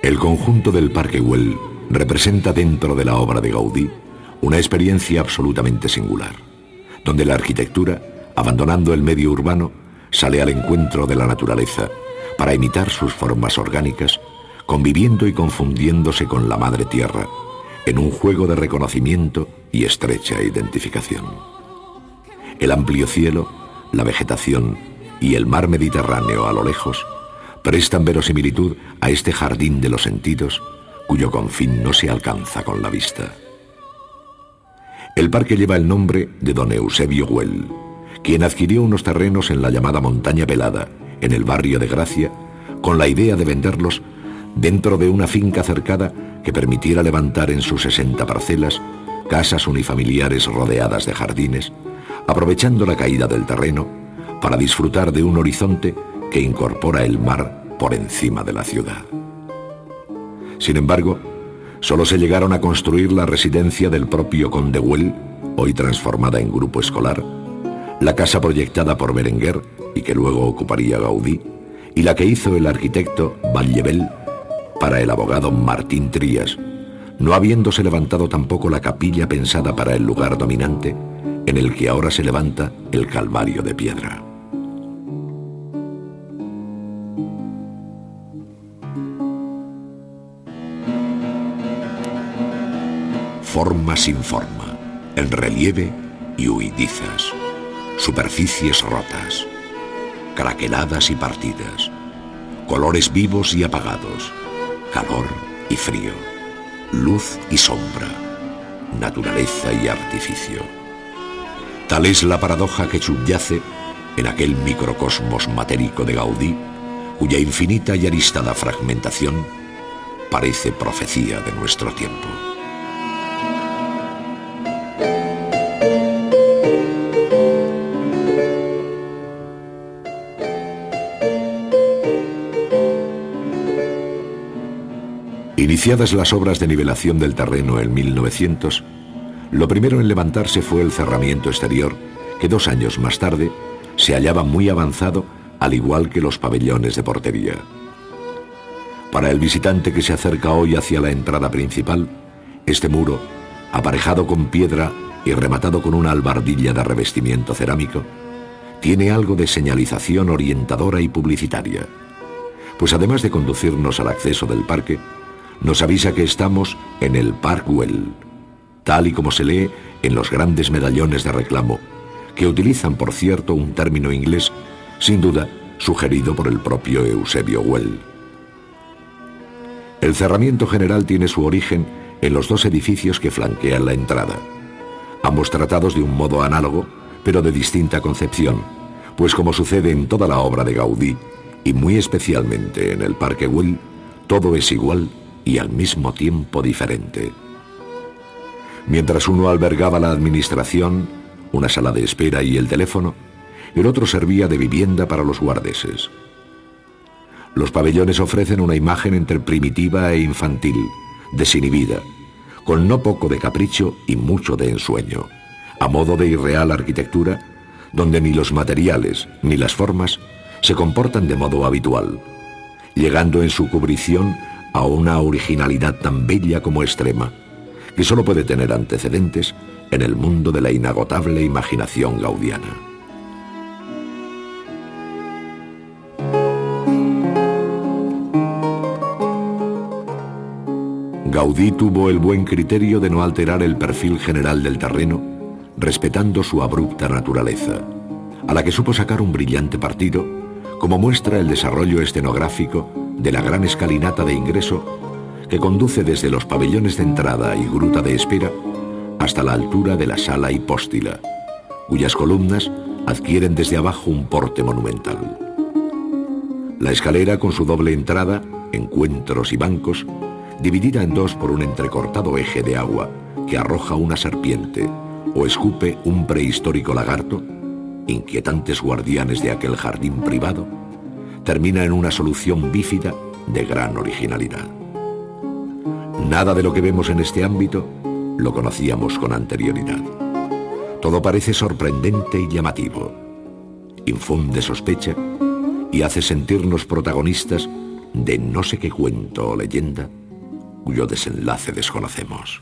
El conjunto del Parque Güell representa dentro de la obra de Gaudí una experiencia absolutamente singular, donde la arquitectura, abandonando el medio urbano, sale al encuentro de la naturaleza para imitar sus formas orgánicas, conviviendo y confundiéndose con la madre tierra, en un juego de reconocimiento y estrecha identificación. El amplio cielo, la vegetación y el mar Mediterráneo a lo lejos prestan verosimilitud a este jardín de los sentidos, cuyo confín no se alcanza con la vista. El parque lleva el nombre de don Eusebio Güell, quien adquirió unos terrenos en la llamada Montaña Pelada, en el barrio de Gracia, con la idea de venderlos dentro de una finca cercada que permitiera levantar en sus 60 parcelas casas unifamiliares rodeadas de jardines, aprovechando la caída del terreno para disfrutar de un horizonte que incorpora el mar por encima de la ciudad. Sin embargo, solo se llegaron a construir la residencia del propio conde Güell, hoy transformada en grupo escolar, la casa proyectada por Berenguer y que luego ocuparía Gaudí, y la que hizo el arquitecto Batllevell para el abogado Martín Trías, no habiéndose levantado tampoco la capilla pensada para el lugar dominante en el que ahora se levanta el Calvario de piedra. Forma sin forma, en relieve y huidizas, superficies rotas, craqueladas y partidas, colores vivos y apagados, calor y frío, luz y sombra, naturaleza y artificio. Tal es la paradoja que subyace en aquel microcosmos matérico de Gaudí, cuya infinita y aristada fragmentación parece profecía de nuestro tiempo. Iniciadas las obras de nivelación del terreno en 1900, lo primero en levantarse fue el cerramiento exterior, que 2 años más tarde se hallaba muy avanzado, al igual que los pabellones de portería. Para el visitante que se acerca hoy hacia la entrada principal, este muro, aparejado con piedra y rematado con una albardilla de revestimiento cerámico, tiene algo de señalización orientadora y publicitaria, pues además de conducirnos al acceso del parque, nos avisa que estamos en el Parc Güell, tal y como se lee en los grandes medallones de reclamo, que utilizan, por cierto, un término inglés, sin duda, sugerido por el propio Eusebio Güell. El cerramiento general tiene su origen en los 2 edificios que flanquean la entrada, ambos tratados de un modo análogo, pero de distinta concepción, pues como sucede en toda la obra de Gaudí, y muy especialmente en el Parque Güell, todo es igual y al mismo tiempo diferente. Mientras uno albergaba la administración, una sala de espera y el teléfono, el otro servía de vivienda para los guardeses. Los pabellones ofrecen una imagen entre primitiva e infantil, desinhibida, con no poco de capricho y mucho de ensueño, a modo de irreal arquitectura, donde ni los materiales ni las formas se comportan de modo habitual, llegando en su cubrición a una originalidad tan bella como extrema, que solo puede tener antecedentes en el mundo de la inagotable imaginación gaudiana. Gaudí tuvo el buen criterio de no alterar el perfil general del terreno, respetando su abrupta naturaleza, a la que supo sacar un brillante partido, como muestra el desarrollo escenográfico de la gran escalinata de ingreso que conduce desde los pabellones de entrada y gruta de espera hasta la altura de la sala hipóstila, cuyas columnas adquieren desde abajo un porte monumental. La escalera, con su doble entrada, encuentros y bancos, dividida en 2 por un entrecortado eje de agua que arroja una serpiente o escupe un prehistórico lagarto, inquietantes guardianes de aquel jardín privado, termina en una solución bífida de gran originalidad. Nada de lo que vemos en este ámbito lo conocíamos con anterioridad. Todo parece sorprendente y llamativo, infunde sospecha y hace sentirnos protagonistas de no sé qué cuento o leyenda cuyo desenlace desconocemos.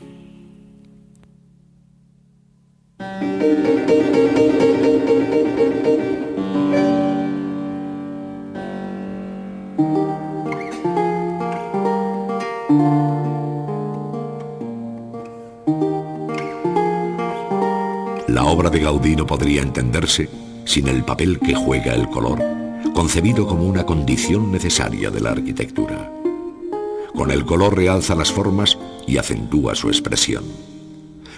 La obra de Gaudí no podría entenderse sin el papel que juega el color, concebido como una condición necesaria de la arquitectura. Con el color realza las formas y acentúa su expresión.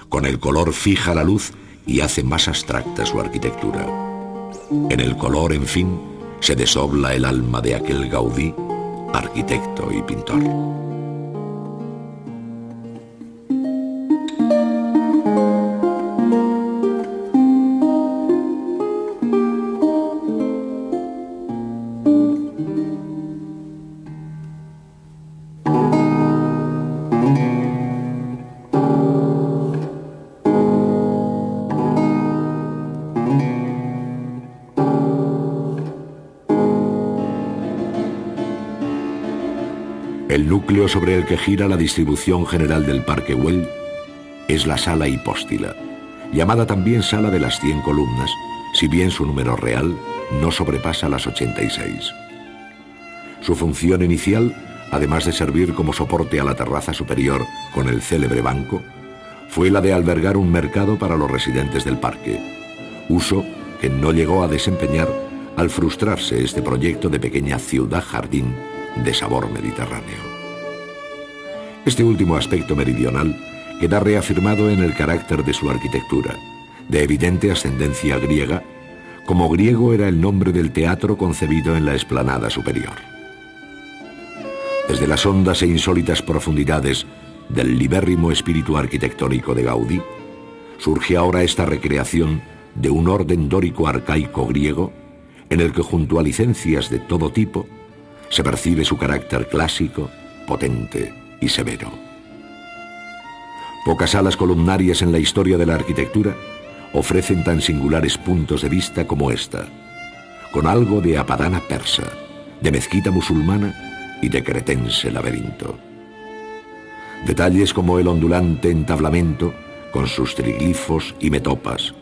Con el color fija la luz y hace más abstracta su arquitectura. En el color, en fin, se desdobla el alma de aquel Gaudí, arquitecto y pintor. El núcleo sobre el que gira la distribución general del Parque Güell es la sala hipóstila, llamada también Sala de las 100 columnas, si bien su número real no sobrepasa las 86. Su función inicial, además de servir como soporte a la terraza superior con el célebre banco, fue la de albergar un mercado para los residentes del parque, uso que no llegó a desempeñar al frustrarse este proyecto de pequeña ciudad-jardín de sabor mediterráneo. Este último aspecto meridional queda reafirmado en el carácter de su arquitectura, de evidente ascendencia griega, como griego era el nombre del teatro concebido en la explanada superior. Desde las hondas e insólitas profundidades del libérrimo espíritu arquitectónico de Gaudí, surge ahora esta recreación de un orden dórico arcaico griego en el que, junto a licencias de todo tipo, se percibe su carácter clásico, potente y severo. Pocas salas columnarias en la historia de la arquitectura ofrecen tan singulares puntos de vista como esta, con algo de apadana persa, de mezquita musulmana y de cretense laberinto. Detalles como el ondulante entablamento con sus triglifos y metopas,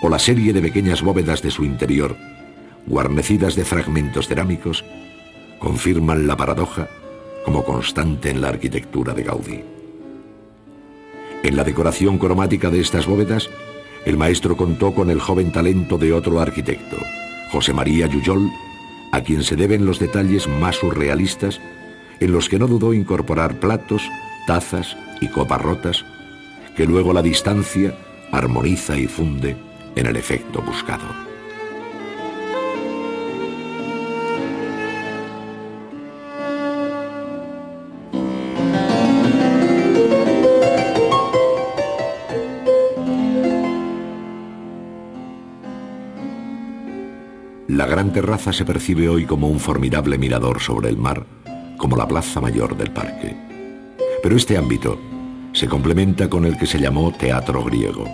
o la serie de pequeñas bóvedas de su interior, guarnecidas de fragmentos cerámicos, confirman la paradoja como constante en la arquitectura de Gaudí. En la decoración cromática de estas bóvedas, el maestro contó con el joven talento de otro arquitecto, José María Jujol, a quien se deben los detalles más surrealistas, en los que no dudó incorporar platos, tazas y copas rotas, que luego la distancia armoniza y funde en el efecto buscado. La gran terraza se percibe hoy como un formidable mirador sobre el mar, como la plaza mayor del parque. Pero este ámbito se complementa con el que se llamó teatro griego,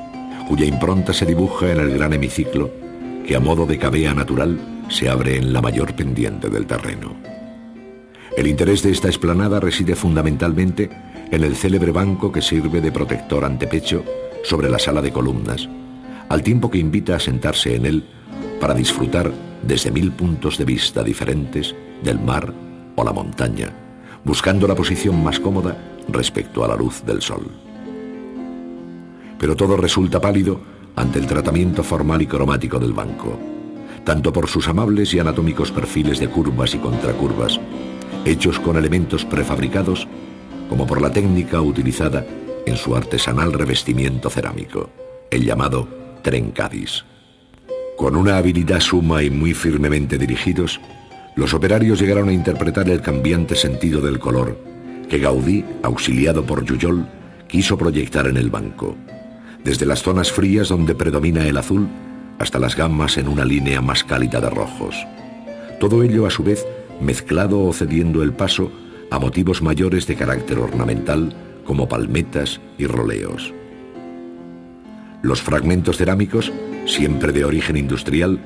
cuya impronta se dibuja en el gran hemiciclo que, a modo de cavea natural, se abre en la mayor pendiente del terreno. El interés de esta explanada reside fundamentalmente en el célebre banco que sirve de protector antepecho sobre la sala de columnas, al tiempo que invita a sentarse en él para disfrutar desde 1000 puntos de vista diferentes del mar o la montaña, buscando la posición más cómoda respecto a la luz del sol. Pero todo resulta pálido ante el tratamiento formal y cromático del banco, tanto por sus amables y anatómicos perfiles de curvas y contracurvas, hechos con elementos prefabricados, como por la técnica utilizada en su artesanal revestimiento cerámico, el llamado trencadis. Con una habilidad suma y muy firmemente dirigidos, los operarios llegaron a interpretar el cambiante sentido del color que Gaudí, auxiliado por Jujol, quiso proyectar en el banco, desde las zonas frías donde predomina el azul hasta las gamas en una línea más cálida de rojos. Todo ello, a su vez, mezclado o cediendo el paso a motivos mayores de carácter ornamental, como palmetas y roleos. Los fragmentos cerámicos, siempre de origen industrial,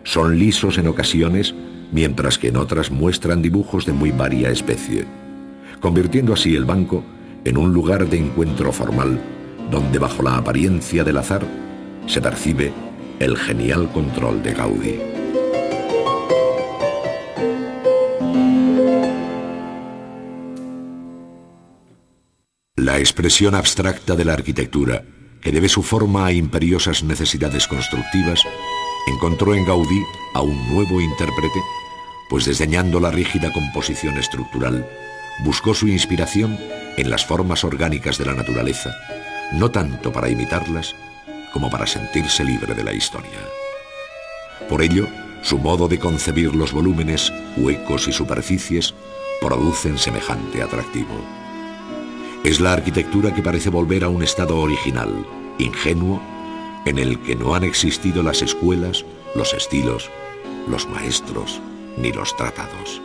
son lisos en ocasiones, mientras que en otras muestran dibujos de muy varia especie, convirtiendo así el banco en un lugar de encuentro formal, donde bajo la apariencia del azar se percibe el genial control de Gaudí. La expresión abstracta de la arquitectura, que debe su forma a imperiosas necesidades constructivas, encontró en Gaudí a un nuevo intérprete, pues desdeñando la rígida composición estructural, buscó su inspiración en las formas orgánicas de la naturaleza, no tanto para imitarlas, como para sentirse libre de la historia. Por ello, su modo de concebir los volúmenes, huecos y superficies producen semejante atractivo. Es la arquitectura que parece volver a un estado original, ingenuo, en el que no han existido las escuelas, los estilos, los maestros ni los tratados.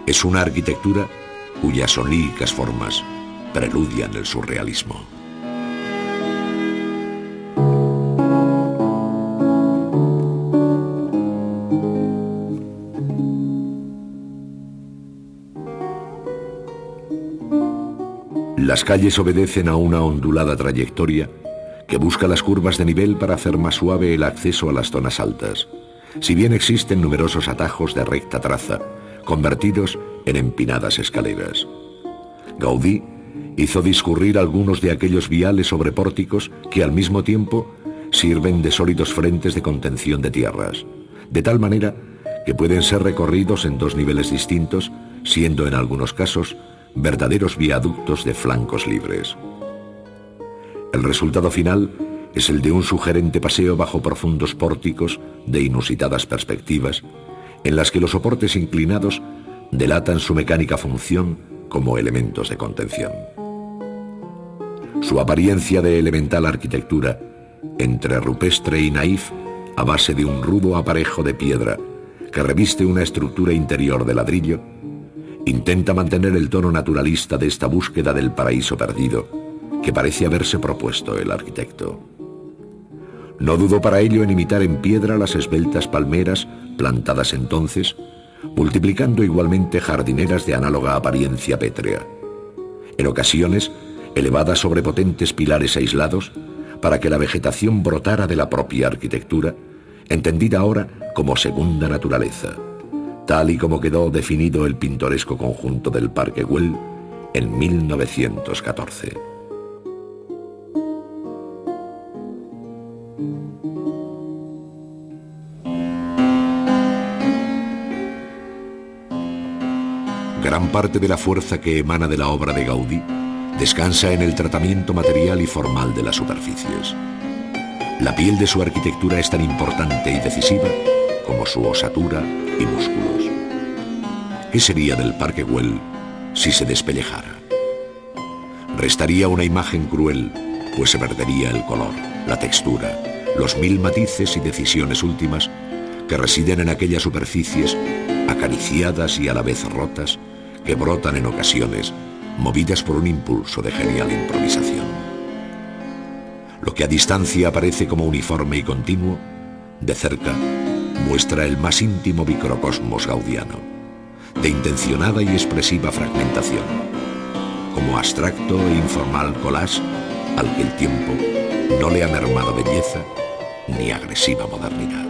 Es una arquitectura cuyas oníricas formas preludian el surrealismo. Las calles obedecen a una ondulada trayectoria que busca las curvas de nivel para hacer más suave el acceso a las zonas altas, si bien existen numerosos atajos de recta traza, convertidos en empinadas escaleras. Gaudí hizo discurrir algunos de aquellos viales sobre pórticos que al mismo tiempo sirven de sólidos frentes de contención de tierras, de tal manera que pueden ser recorridos en dos niveles distintos, siendo en algunos casos verdaderos viaductos de flancos libres. El resultado final es el de un sugerente paseo bajo profundos pórticos de inusitadas perspectivas, en las que los soportes inclinados delatan su mecánica función como elementos de contención. Su apariencia de elemental arquitectura, entre rupestre y naif, a base de un rudo aparejo de piedra que reviste una estructura interior de ladrillo, intenta mantener el tono naturalista de esta búsqueda del paraíso perdido que parece haberse propuesto el arquitecto. No dudó para ello en imitar en piedra las esbeltas palmeras plantadas entonces, multiplicando igualmente jardineras de análoga apariencia pétrea, en ocasiones elevadas sobre potentes pilares aislados para que la vegetación brotara de la propia arquitectura, entendida ahora como segunda naturaleza, tal y como quedó definido el pintoresco conjunto del Parque Güell en 1914. Gran parte de la fuerza que emana de la obra de Gaudí descansa en el tratamiento material y formal de las superficies. La piel de su arquitectura es tan importante y decisiva como su osatura y músculos. ¿Qué sería del Parque Güell si se despellejara? Restaría una imagen cruel, pues se perdería el color, la textura, los mil matices y decisiones últimas que residen en aquellas superficies acariciadas y a la vez rotas, que brotan en ocasiones, movidas por un impulso de genial improvisación. Lo que a distancia aparece como uniforme y continuo, de cerca muestra el más íntimo microcosmos gaudiano, de intencionada y expresiva fragmentación, como abstracto e informal collage al que el tiempo no le ha mermado belleza ni agresiva modernidad.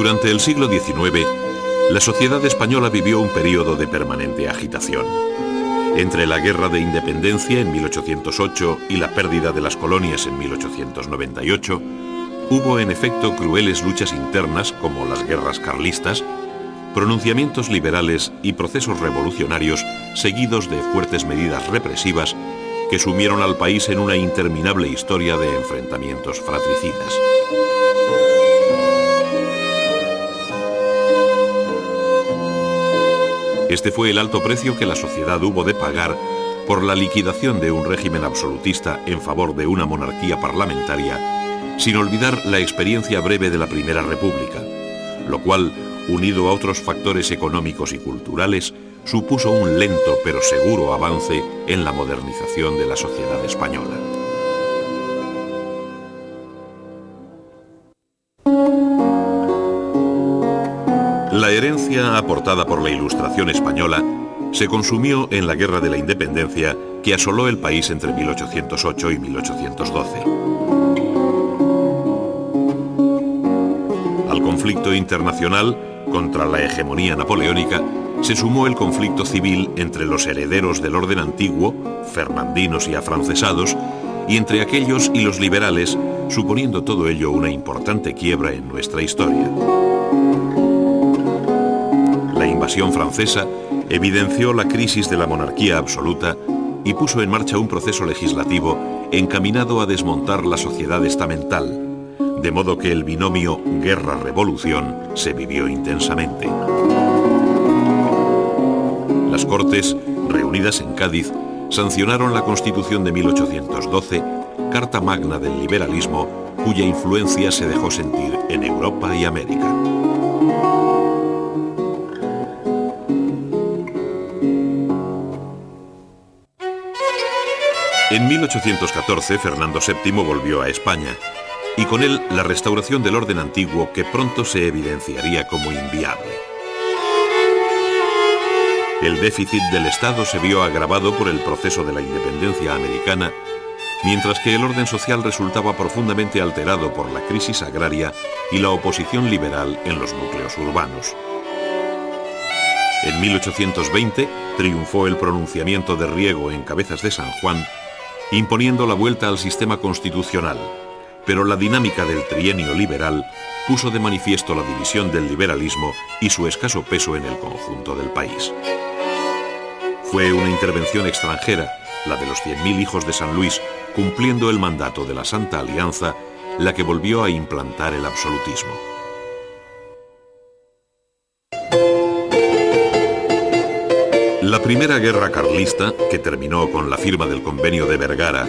Durante el siglo XIX, La sociedad española vivió un periodo de permanente agitación. Entre la Guerra de Independencia en 1808 y la pérdida de las colonias en 1898, hubo en efecto crueles luchas internas como las guerras carlistas, pronunciamientos liberales y procesos revolucionarios seguidos de fuertes medidas represivas que sumieron al país en una interminable historia de enfrentamientos fratricidas. Este fue el alto precio que la sociedad hubo de pagar por la liquidación de un régimen absolutista en favor de una monarquía parlamentaria, sin olvidar la experiencia breve de la Primera República, lo cual, unido a otros factores económicos y culturales, supuso un lento pero seguro avance en la modernización de la sociedad española. La herencia aportada por la Ilustración española se consumió en la Guerra de la Independencia que asoló el país entre 1808 y 1812. Al conflicto internacional contra la hegemonía napoleónica se sumó el conflicto civil entre los herederos del orden antiguo, fernandinos y afrancesados, y entre aquellos y los liberales, suponiendo todo ello una importante quiebra en nuestra historia. La invasión francesa evidenció la crisis de la monarquía absoluta y puso en marcha un proceso legislativo encaminado a desmontar la sociedad estamental, de modo que el binomio guerra-revolución se vivió intensamente. Las Cortes, reunidas en Cádiz, sancionaron la Constitución de 1812, carta magna del liberalismo, cuya influencia se dejó sentir en Europa y América. En 1814, Fernando VII volvió a España, y con él la restauración del orden antiguo que pronto se evidenciaría como inviable. El déficit del Estado se vio agravado por el proceso de la independencia americana, mientras que el orden social resultaba profundamente alterado por la crisis agraria y la oposición liberal en los núcleos urbanos. En 1820 triunfó el pronunciamiento de Riego en Cabezas de San Juan, imponiendo la vuelta al sistema constitucional, pero la dinámica del trienio liberal puso de manifiesto la división del liberalismo y su escaso peso en el conjunto del país. Fue una intervención extranjera, la de los 100.000 hijos de San Luis, cumpliendo el mandato de la Santa Alianza, la que volvió a implantar el absolutismo. La primera guerra carlista, que terminó con la firma del Convenio de Vergara,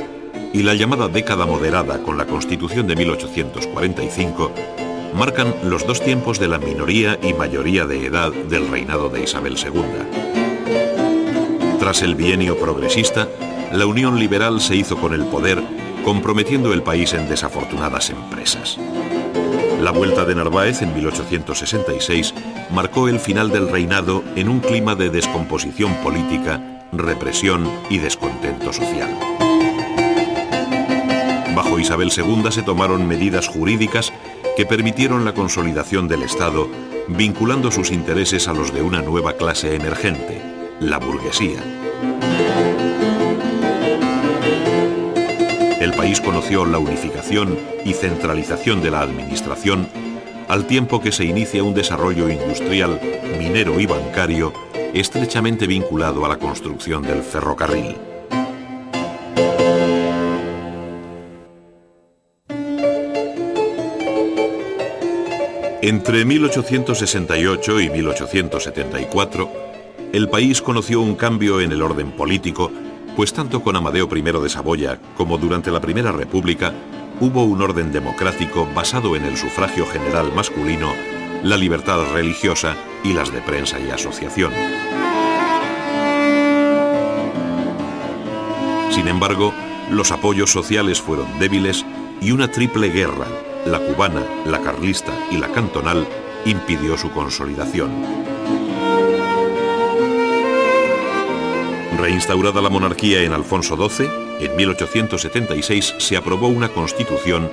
y la llamada década moderada con la Constitución de 1845, marcan los dos tiempos de la minoría y mayoría de edad del reinado de Isabel II. Tras el bienio progresista, la Unión Liberal se hizo con el poder, comprometiendo el país en desafortunadas empresas. La vuelta de Narváez en 1866 marcó el final del reinado en un clima de descomposición política, represión y descontento social. Bajo Isabel II se tomaron medidas jurídicas que permitieron la consolidación del Estado, vinculando sus intereses a los de una nueva clase emergente, la burguesía. El país conoció la unificación y centralización de la administración, al tiempo que se inicia un desarrollo industrial, minero y bancario estrechamente vinculado a la construcción del ferrocarril. Entre 1868 y 1874, el país conoció un cambio en el orden político, pues tanto con Amadeo I de Saboya como durante la Primera República hubo un orden democrático basado en el sufragio general masculino, la libertad religiosa y las de prensa y asociación. Sin embargo, los apoyos sociales fueron débiles y una triple guerra, la cubana, la carlista y la cantonal, impidió su consolidación. Reinstaurada la monarquía en Alfonso XII, en 1876 se aprobó una constitución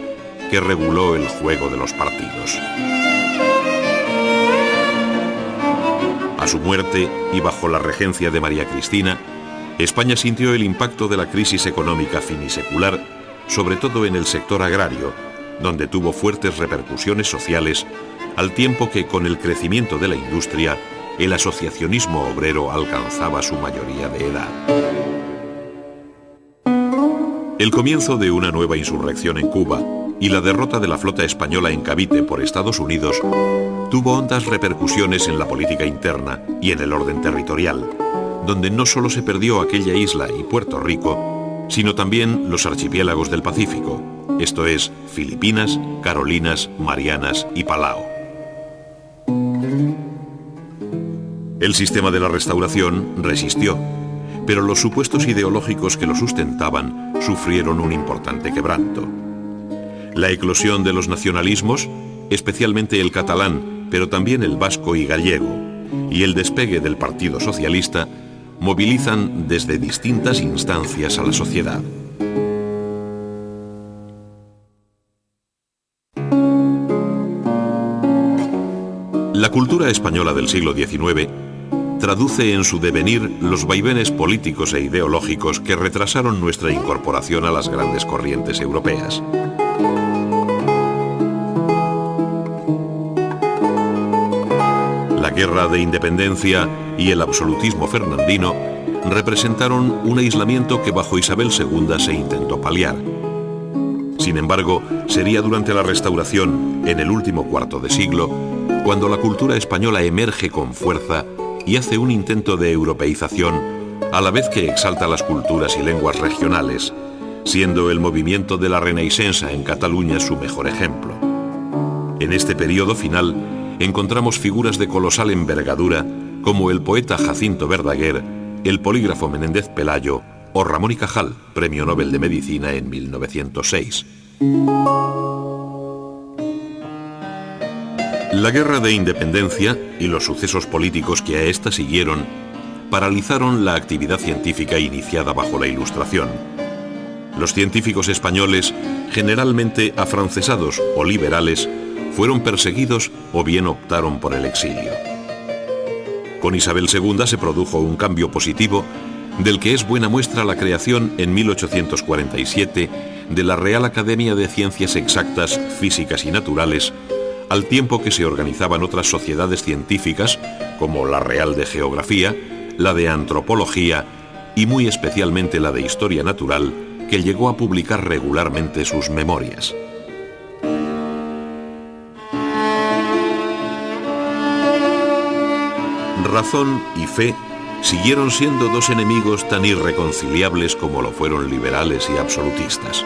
que reguló el juego de los partidos. A su muerte y bajo la regencia de María Cristina, España sintió el impacto de la crisis económica finisecular, sobre todo en el sector agrario, donde tuvo fuertes repercusiones sociales, al tiempo que con el crecimiento de la industria, el asociacionismo obrero alcanzaba su mayoría de edad. El comienzo de una nueva insurrección en Cuba y la derrota de la flota española en Cavite por Estados Unidos tuvo hondas repercusiones en la política interna y en el orden territorial, donde no solo se perdió aquella isla y Puerto Rico, sino también los archipiélagos del Pacífico, esto es, Filipinas, Carolinas, Marianas y Palau. El sistema de la Restauración resistió, pero los supuestos ideológicos que lo sustentaban sufrieron un importante quebranto. La eclosión de los nacionalismos, especialmente el catalán, pero también el vasco y gallego, y el despegue del Partido Socialista, movilizan desde distintas instancias a la sociedad. La cultura española del siglo XIX traduce en su devenir los vaivenes políticos e ideológicos que retrasaron nuestra incorporación a las grandes corrientes europeas. La Guerra de Independencia y el absolutismo fernandino representaron un aislamiento que bajo Isabel II se intentó paliar. Sin embargo, sería durante la Restauración, en el último cuarto de siglo, cuando la cultura española emerge con fuerza y hace un intento de europeización, a la vez que exalta las culturas y lenguas regionales, siendo el movimiento de la Renaixença en Cataluña su mejor ejemplo. En este periodo final encontramos figuras de colosal envergadura como el poeta Jacinto Verdaguer, el polígrafo Menéndez Pelayo o Ramón y Cajal, Premio Nobel de Medicina en 1906. La Guerra de Independencia y los sucesos políticos que a esta siguieron paralizaron la actividad científica iniciada bajo la Ilustración. Los científicos españoles, generalmente afrancesados o liberales, fueron perseguidos o bien optaron por el exilio. Con Isabel II se produjo un cambio positivo, del que es buena muestra la creación en 1847 de la Real Academia de Ciencias Exactas, Físicas y Naturales, al tiempo que se organizaban otras sociedades científicas, como la Real de Geografía, la de Antropología y muy especialmente la de Historia Natural, que llegó a publicar regularmente sus memorias. Razón y fe siguieron siendo dos enemigos tan irreconciliables como lo fueron liberales y absolutistas.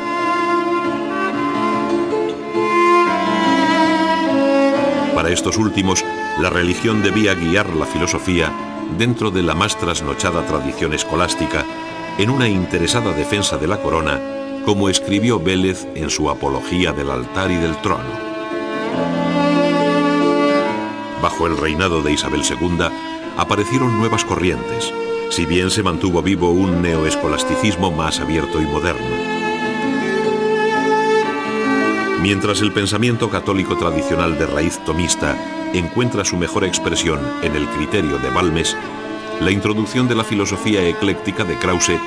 Para estos últimos, la religión debía guiar la filosofía dentro de la más trasnochada tradición escolástica, en una interesada defensa de la corona, como escribió Vélez en su Apología del altar y del trono. Bajo el reinado de Isabel II, aparecieron nuevas corrientes, si bien se mantuvo vivo un neoescolasticismo más abierto y moderno. Mientras el pensamiento católico tradicional de raíz tomista encuentra su mejor expresión en el criterio de Balmes, la introducción de la filosofía ecléctica de Krause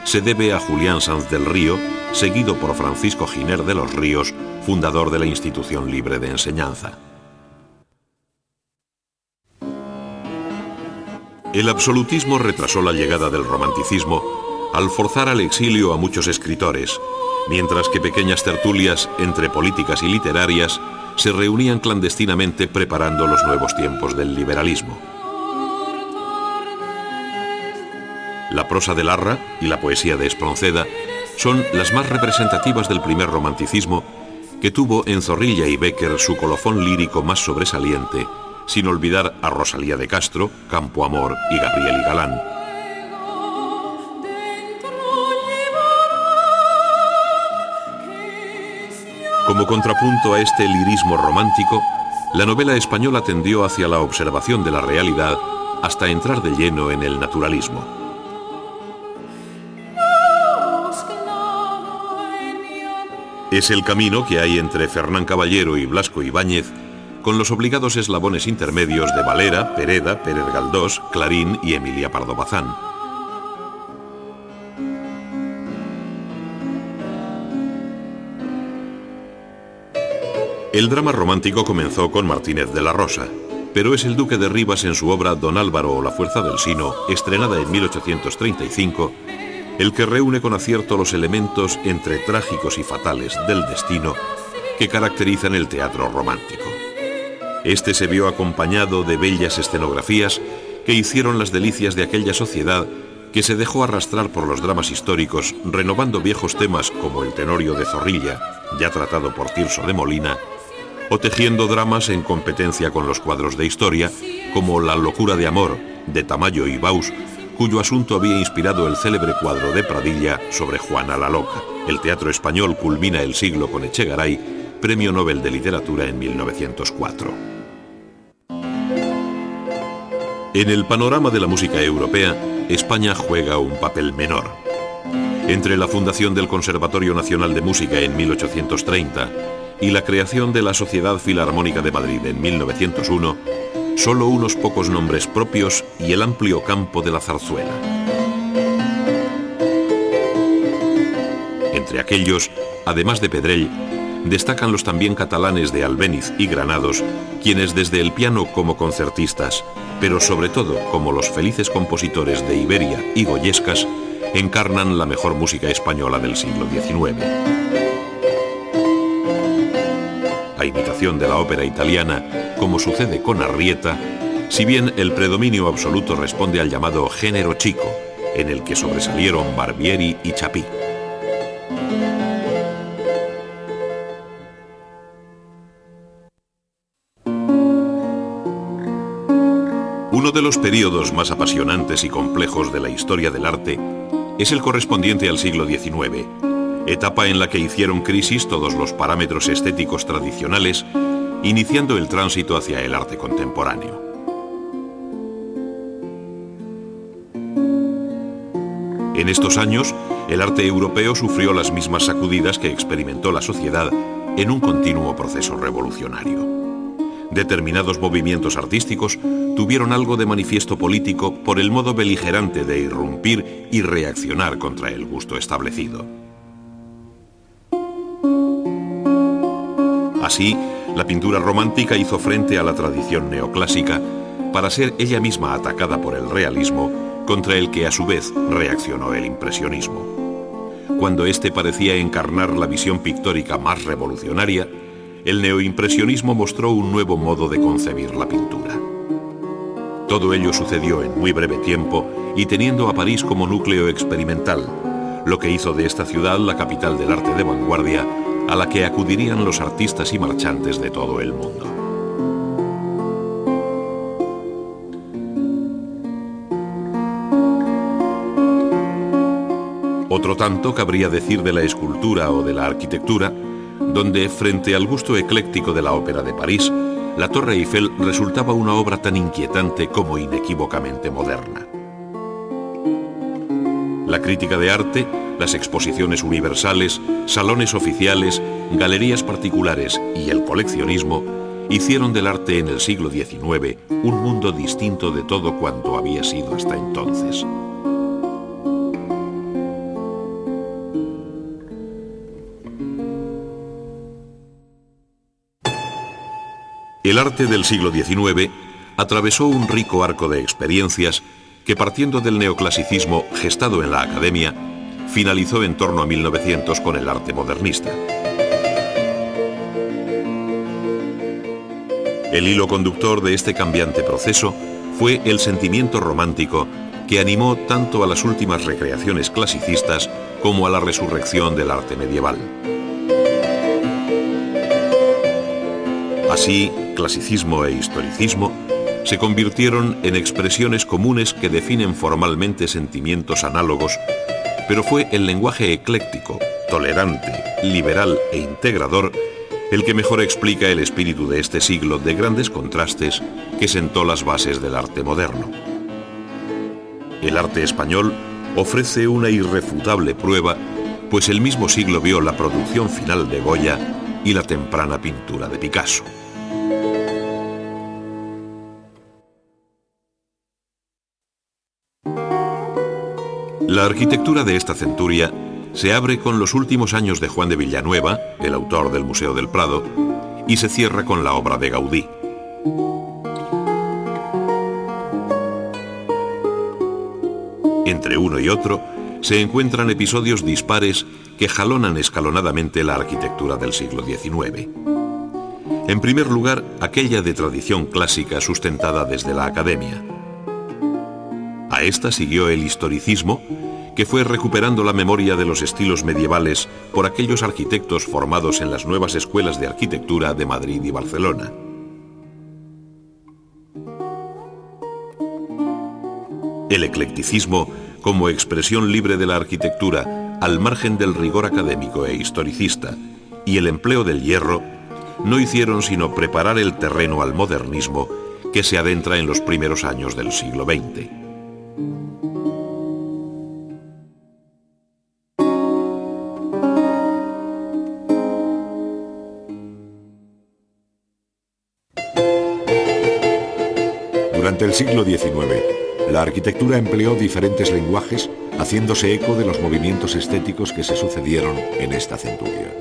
se debe a Julián Sanz del Río, seguido por Francisco Giner de los Ríos, fundador de la Institución Libre de Enseñanza. El absolutismo retrasó la llegada del romanticismo al forzar al exilio a muchos escritores, mientras que pequeñas tertulias entre políticas y literarias se reunían clandestinamente preparando los nuevos tiempos del liberalismo. La prosa de Larra y la poesía de Espronceda son las más representativas del primer romanticismo, que tuvo en Zorrilla y Bécquer su colofón lírico más sobresaliente, sin olvidar a Rosalía de Castro, Campo Amor y Gabriel y Galán. Como contrapunto a este lirismo romántico, la novela española tendió hacia la observación de la realidad hasta entrar de lleno en el naturalismo. Es el camino que hay entre Fernán Caballero y Blasco Ibáñez con los obligados eslabones intermedios de Valera, Pereda, Pérez Galdós, Clarín y Emilia Pardo Bazán. El drama romántico comenzó con Martínez de la Rosa, pero es el duque de Rivas en su obra Don Álvaro o la fuerza del Sino, estrenada en 1835, el que reúne con acierto los elementos entre trágicos y fatales del destino que caracterizan el teatro romántico. Este se vio acompañado de bellas escenografías que hicieron las delicias de aquella sociedad que se dejó arrastrar por los dramas históricos, renovando viejos temas como el Tenorio de Zorrilla, ya tratado por Tirso de Molina, o tejiendo dramas en competencia con los cuadros de historia, como La locura de amor, de Tamayo y Baus, cuyo asunto había inspirado el célebre cuadro de Pradilla sobre Juana la Loca. El teatro español culmina el siglo con Echegaray, Premio Nobel de Literatura en 1904. En el panorama de la música europea, España juega un papel menor. Entre la fundación del Conservatorio Nacional de Música en 1830 y la creación de la Sociedad Filarmónica de Madrid en 1901, solo unos pocos nombres propios y el amplio campo de la zarzuela. Entre aquellos, además de Pedrell, destacan los también catalanes de Albéniz y Granados, quienes desde el piano como concertistas, pero sobre todo como los felices compositores de Iberia y Goyescas, encarnan la mejor música española del siglo XIX. A imitación de la ópera italiana, como sucede con Arrieta, si bien el predominio absoluto responde al llamado género chico, en el que sobresalieron Barbieri y Chapí. Uno de los períodos más apasionantes y complejos de la historia del arte es el correspondiente al siglo XIX, etapa en la que hicieron crisis todos los parámetros estéticos tradicionales, iniciando el tránsito hacia el arte contemporáneo. En estos años, el arte europeo sufrió las mismas sacudidas que experimentó la sociedad en un continuo proceso revolucionario. Determinados movimientos artísticos tuvieron algo de manifiesto político por el modo beligerante de irrumpir y reaccionar contra el gusto establecido. Así, la pintura romántica hizo frente a la tradición neoclásica para ser ella misma atacada por el realismo, contra el que a su vez reaccionó el impresionismo. Cuando éste parecía encarnar la visión pictórica más revolucionaria, el neoimpresionismo mostró un nuevo modo de concebir la pintura. Todo ello sucedió en muy breve tiempo y teniendo a París como núcleo experimental, lo que hizo de esta ciudad la capital del arte de vanguardia, a la que acudirían los artistas y marchantes de todo el mundo. Otro tanto cabría decir de la escultura o de la arquitectura, donde, frente al gusto ecléctico de la Ópera de París, la Torre Eiffel resultaba una obra tan inquietante como inequívocamente moderna. La crítica de arte, las exposiciones universales, salones oficiales, galerías particulares y el coleccionismo hicieron del arte en el siglo XIX un mundo distinto de todo cuanto había sido hasta entonces. El arte del siglo XIX atravesó un rico arco de experiencias que, partiendo del neoclasicismo gestado en la Academia, finalizó en torno a 1900 con el arte modernista. El hilo conductor de este cambiante proceso fue el sentimiento romántico que animó tanto a las últimas recreaciones clasicistas como a la resurrección del arte medieval. Así, clasicismo e historicismo se convirtieron en expresiones comunes que definen formalmente sentimientos análogos, pero fue el lenguaje ecléctico, tolerante, liberal e integrador el que mejor explica el espíritu de este siglo de grandes contrastes que sentó las bases del arte moderno. El arte español ofrece una irrefutable prueba, pues el mismo siglo vio la producción final de Goya y la temprana pintura de Picasso. La arquitectura de esta centuria se abre con los últimos años de Juan de Villanueva, el autor del Museo del Prado, y se cierra con la obra de Gaudí. Entre uno y otro se encuentran episodios dispares que jalonan escalonadamente la arquitectura del siglo XIX. En primer lugar, aquella de tradición clásica sustentada desde la Academia. A esta siguió el historicismo, que fue recuperando la memoria de los estilos medievales por aquellos arquitectos formados en las nuevas escuelas de arquitectura de Madrid y Barcelona. El eclecticismo, como expresión libre de la arquitectura, al margen del rigor académico e historicista, y el empleo del hierro, no hicieron sino preparar el terreno al modernismo que se adentra en los primeros años del siglo XX. Durante el siglo XIX, la arquitectura empleó diferentes lenguajes, haciéndose eco de los movimientos estéticos que se sucedieron en esta centuria.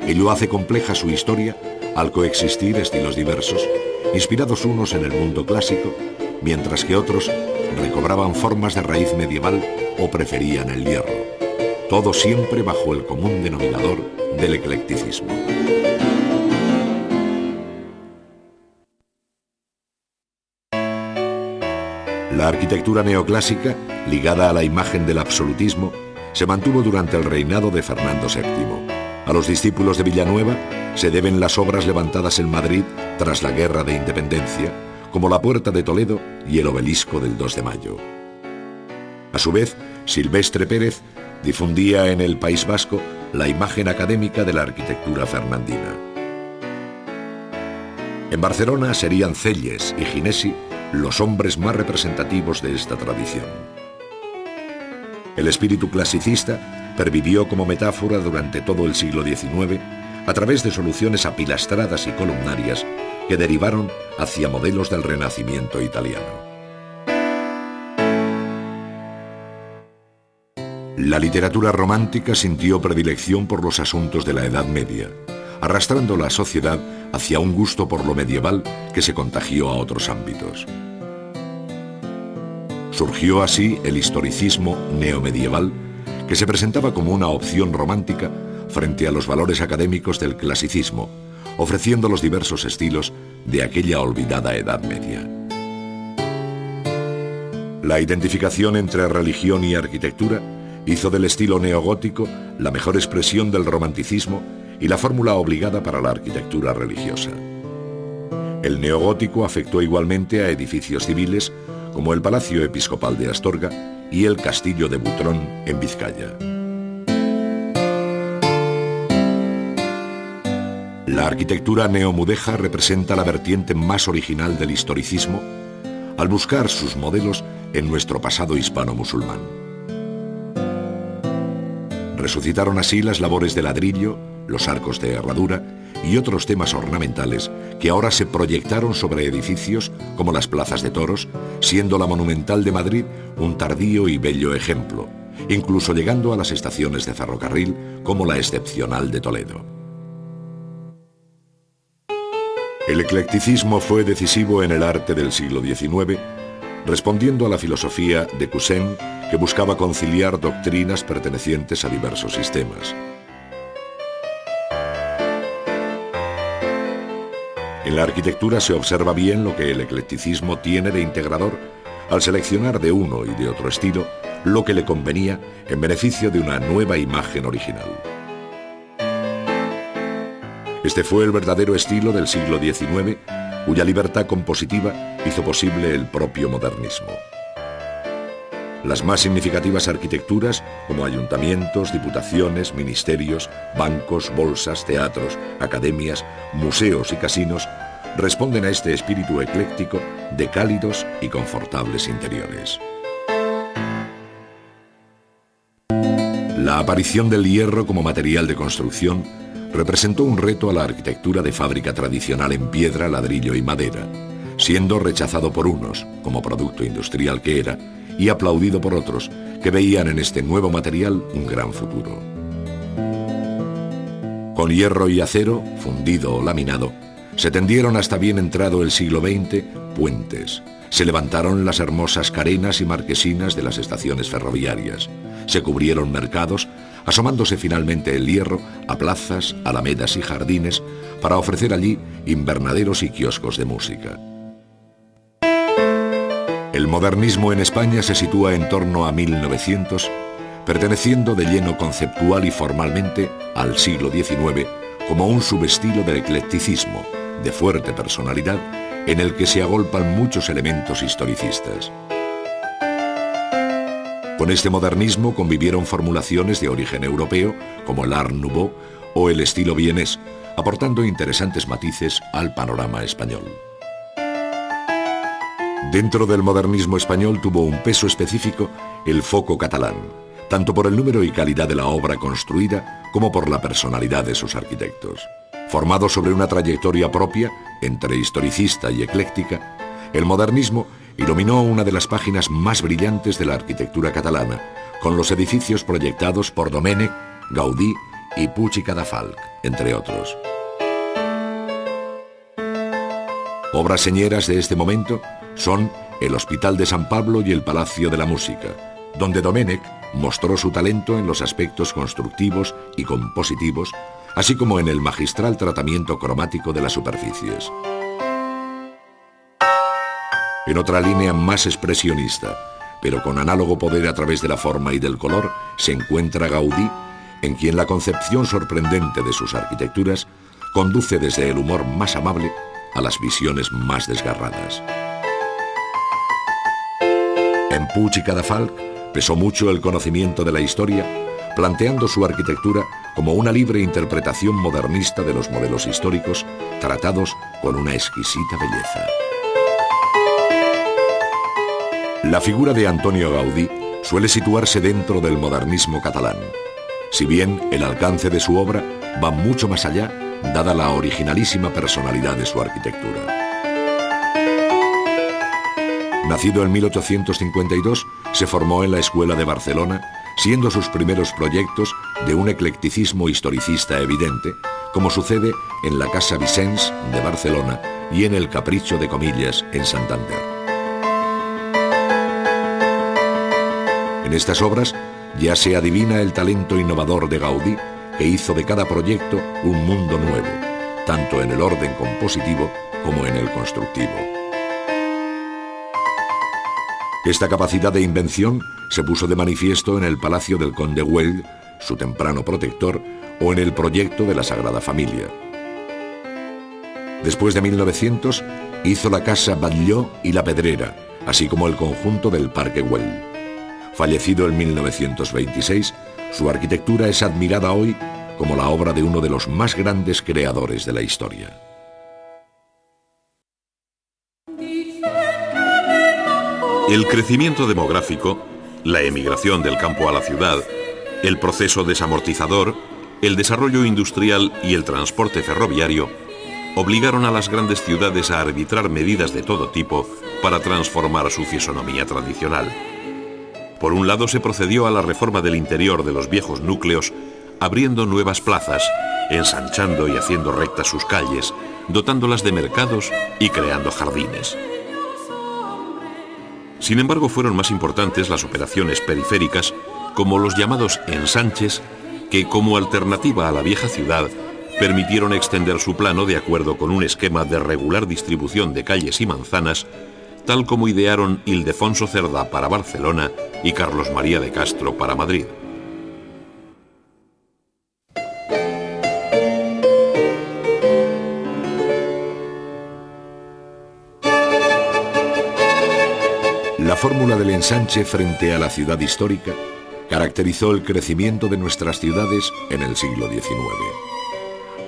Ello hace compleja su historia al coexistir estilos diversos, inspirados unos en el mundo clásico, mientras que otros recobraban formas de raíz medieval o preferían el hierro. Todo siempre bajo el común denominador del eclecticismo. La arquitectura neoclásica, ligada a la imagen del absolutismo, se mantuvo durante el reinado de Fernando VII. A los discípulos de Villanueva se deben las obras levantadas en Madrid tras la Guerra de Independencia, como la Puerta de Toledo y el Obelisco del 2 de Mayo. A su vez, Silvestre Pérez difundía en el País Vasco la imagen académica de la arquitectura fernandina. En Barcelona serían Celles y Ginesi los hombres más representativos de esta tradición. El espíritu clasicista pervivió como metáfora durante todo el siglo XIX a través de soluciones apilastradas y columnarias que derivaron hacia modelos del Renacimiento italiano. La literatura romántica sintió predilección por los asuntos de la Edad Media, arrastrando la sociedad hacia un gusto por lo medieval que se contagió a otros ámbitos. Surgió así el historicismo neomedieval, que se presentaba como una opción romántica frente a los valores académicos del clasicismo, ofreciendo los diversos estilos de aquella olvidada Edad Media. La identificación entre religión y arquitectura hizo del estilo neogótico la mejor expresión del romanticismo y la fórmula obligada para la arquitectura religiosa. El neogótico afectó igualmente a edificios civiles como el Palacio Episcopal de Astorga y el Castillo de Butrón en Vizcaya. La arquitectura neomudéjar representa la vertiente más original del historicismo al buscar sus modelos en nuestro pasado hispano-musulmán. Resucitaron así las labores de ladrillo, los arcos de herradura y otros temas ornamentales que ahora se proyectaron sobre edificios como las plazas de toros, siendo la Monumental de Madrid un tardío y bello ejemplo, incluso llegando a las estaciones de ferrocarril como la excepcional de Toledo. El eclecticismo fue decisivo en el arte del siglo XIX, respondiendo a la filosofía de Cousin, que buscaba conciliar doctrinas pertenecientes a diversos sistemas. En la arquitectura se observa bien lo que el eclecticismo tiene de integrador al seleccionar de uno y de otro estilo lo que le convenía en beneficio de una nueva imagen original. Este fue el verdadero estilo del siglo XIX, cuya libertad compositiva hizo posible el propio modernismo. Las más significativas arquitecturas, como ayuntamientos, diputaciones, ministerios, bancos, bolsas, teatros, academias, museos y casinos, responden a este espíritu ecléctico de cálidos y confortables interiores. La aparición del hierro como material de construcción representó un reto a la arquitectura de fábrica tradicional en piedra, ladrillo y madera, siendo rechazado por unos, como producto industrial que era, y aplaudido por otros, que veían en este nuevo material un gran futuro. Con hierro y acero, fundido o laminado, se tendieron hasta bien entrado el siglo XX puentes. Se levantaron las hermosas carenas y marquesinas de las estaciones ferroviarias. Se cubrieron mercados, asomándose finalmente el hierro a plazas, alamedas y jardines para ofrecer allí invernaderos y kioscos de música. El modernismo en España se sitúa en torno a 1900, perteneciendo de lleno conceptual y formalmente al siglo XIX como un subestilo del eclecticismo, de fuerte personalidad, en el que se agolpan muchos elementos historicistas. Con este modernismo convivieron formulaciones de origen europeo, como el Art Nouveau o el estilo vienés, aportando interesantes matices al panorama español. Dentro del modernismo español tuvo un peso específico el foco catalán, tanto por el número y calidad de la obra construida como por la personalidad de sus arquitectos. Formado sobre una trayectoria propia, entre historicista y ecléctica, el modernismo iluminó una de las páginas más brillantes de la arquitectura catalana, con los edificios proyectados por Domènech, Gaudí y Puig i Cadafalch, entre otros. Obras señeras de este momento son el Hospital de San Pablo y el Palacio de la Música, donde Domènech mostró su talento en los aspectos constructivos y compositivos, así como en el magistral tratamiento cromático de las superficies. En otra línea más expresionista, pero con análogo poder a través de la forma y del color, se encuentra Gaudí, en quien la concepción sorprendente de sus arquitecturas conduce desde el humor más amable a las visiones más desgarradas. En Puig i Cadafalch pesó mucho el conocimiento de la historia, planteando su arquitectura como una libre interpretación modernista de los modelos históricos, tratados con una exquisita belleza. La figura de Antonio Gaudí suele situarse dentro del modernismo catalán, si bien el alcance de su obra va mucho más allá, dada la originalísima personalidad de su arquitectura. Nacido en 1852, se formó en la Escuela de Barcelona, siendo sus primeros proyectos de un eclecticismo historicista evidente, como sucede en la Casa Vicens de Barcelona y en el Capricho de Comillas en Santander. En estas obras ya se adivina el talento innovador de Gaudí, que hizo de cada proyecto un mundo nuevo, tanto en el orden compositivo como en el constructivo. Esta capacidad de invención se puso de manifiesto en el Palacio del Conde Güell, su temprano protector, o en el proyecto de la Sagrada Familia. Después de 1900, hizo la Casa Batlló y la Pedrera, así como el conjunto del Parque Güell. Fallecido en 1926, su arquitectura es admirada hoy como la obra de uno de los más grandes creadores de la historia. El crecimiento demográfico, la emigración del campo a la ciudad, el proceso desamortizador, el desarrollo industrial y el transporte ferroviario obligaron a las grandes ciudades a arbitrar medidas de todo tipo para transformar su fisonomía tradicional. Por un lado, se procedió a la reforma del interior de los viejos núcleos, abriendo nuevas plazas, ensanchando y haciendo rectas sus calles, dotándolas de mercados y creando jardines. Sin embargo, fueron más importantes las operaciones periféricas, como los llamados ensanches, que, como alternativa a la vieja ciudad, permitieron extender su plano de acuerdo con un esquema de regular distribución de calles y manzanas, tal como idearon Ildefonso Cerdá para Barcelona y Carlos María de Castro para Madrid. La fórmula del ensanche frente a la ciudad histórica caracterizó el crecimiento de nuestras ciudades en el siglo XIX.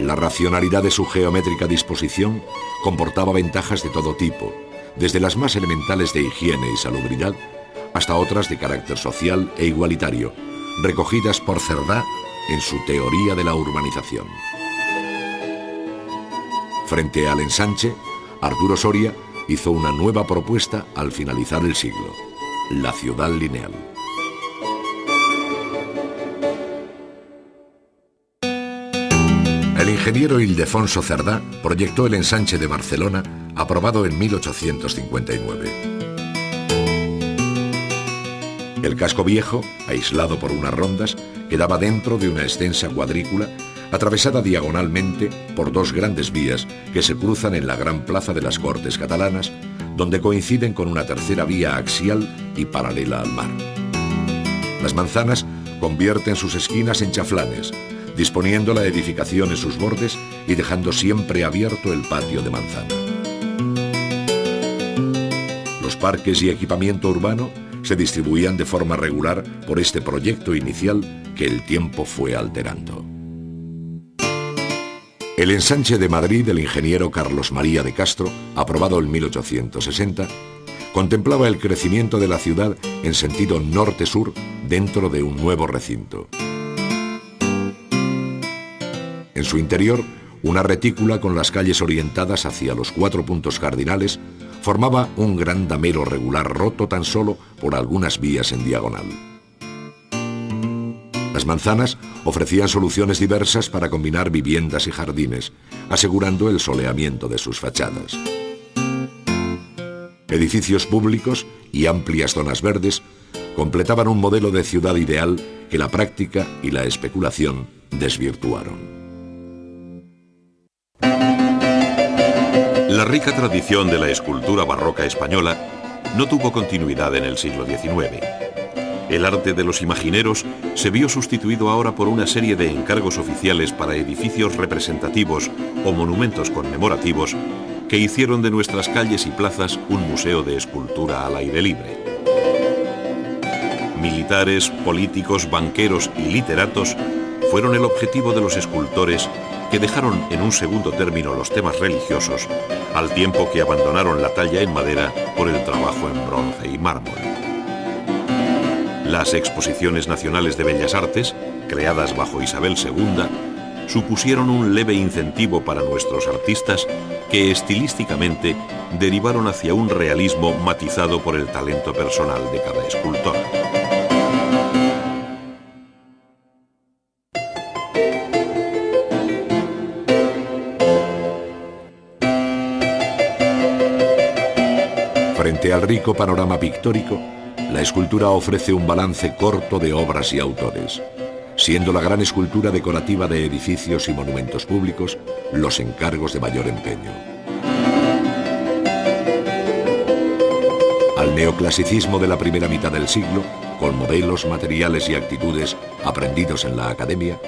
La racionalidad de su geométrica disposición comportaba ventajas de todo tipo, desde las más elementales de higiene y salubridad hasta otras de carácter social e igualitario, recogidas por Cerdá en su teoría de la urbanización. Frente al ensanche, Arturo Soria hizo una nueva propuesta al finalizar el siglo: la ciudad lineal. El ingeniero Ildefonso Cerdá proyectó el ensanche de Barcelona, aprobado en 1859. El casco viejo, aislado por unas rondas, quedaba dentro de una extensa cuadrícula atravesada diagonalmente por dos grandes vías que se cruzan en la gran plaza de las Cortes catalanas, donde coinciden con una tercera vía axial y paralela al mar. Las manzanas convierten sus esquinas en chaflanes, disponiendo la edificación en sus bordes y dejando siempre abierto el patio de manzana. Los parques y equipamiento urbano se distribuían de forma regular por este proyecto inicial que el tiempo fue alterando. El ensanche de Madrid del ingeniero Carlos María de Castro, aprobado en 1860, contemplaba el crecimiento de la ciudad en sentido norte-sur dentro de un nuevo recinto. En su interior, una retícula con las calles orientadas hacia los 4 puntos cardinales formaba un gran damero regular roto tan solo por algunas vías en diagonal. Las manzanas ofrecían soluciones diversas para combinar viviendas y jardines, asegurando el soleamiento de sus fachadas. Edificios públicos y amplias zonas verdes completaban un modelo de ciudad ideal que la práctica y la especulación desvirtuaron. La rica tradición de la escultura barroca española no tuvo continuidad en el siglo XIX. El arte de los imagineros se vio sustituido ahora por una serie de encargos oficiales para edificios representativos o monumentos conmemorativos que hicieron de nuestras calles y plazas un museo de escultura al aire libre. Militares, políticos, banqueros y literatos fueron el objetivo de los escultores, que dejaron en un segundo término los temas religiosos, al tiempo que abandonaron la talla en madera por el trabajo en bronce y mármol. Las exposiciones nacionales de bellas artes, creadas bajo Isabel II, supusieron un leve incentivo para nuestros artistas que estilísticamente derivaron hacia un realismo matizado por el talento personal de cada escultor. Frente al rico panorama pictórico, la escultura ofrece un balance corto de obras y autores, siendo la gran escultura decorativa de edificios y monumentos públicos los encargos de mayor empeño. Al neoclasicismo de la primera mitad del siglo, con modelos, materiales y actitudes aprendidos en la academia,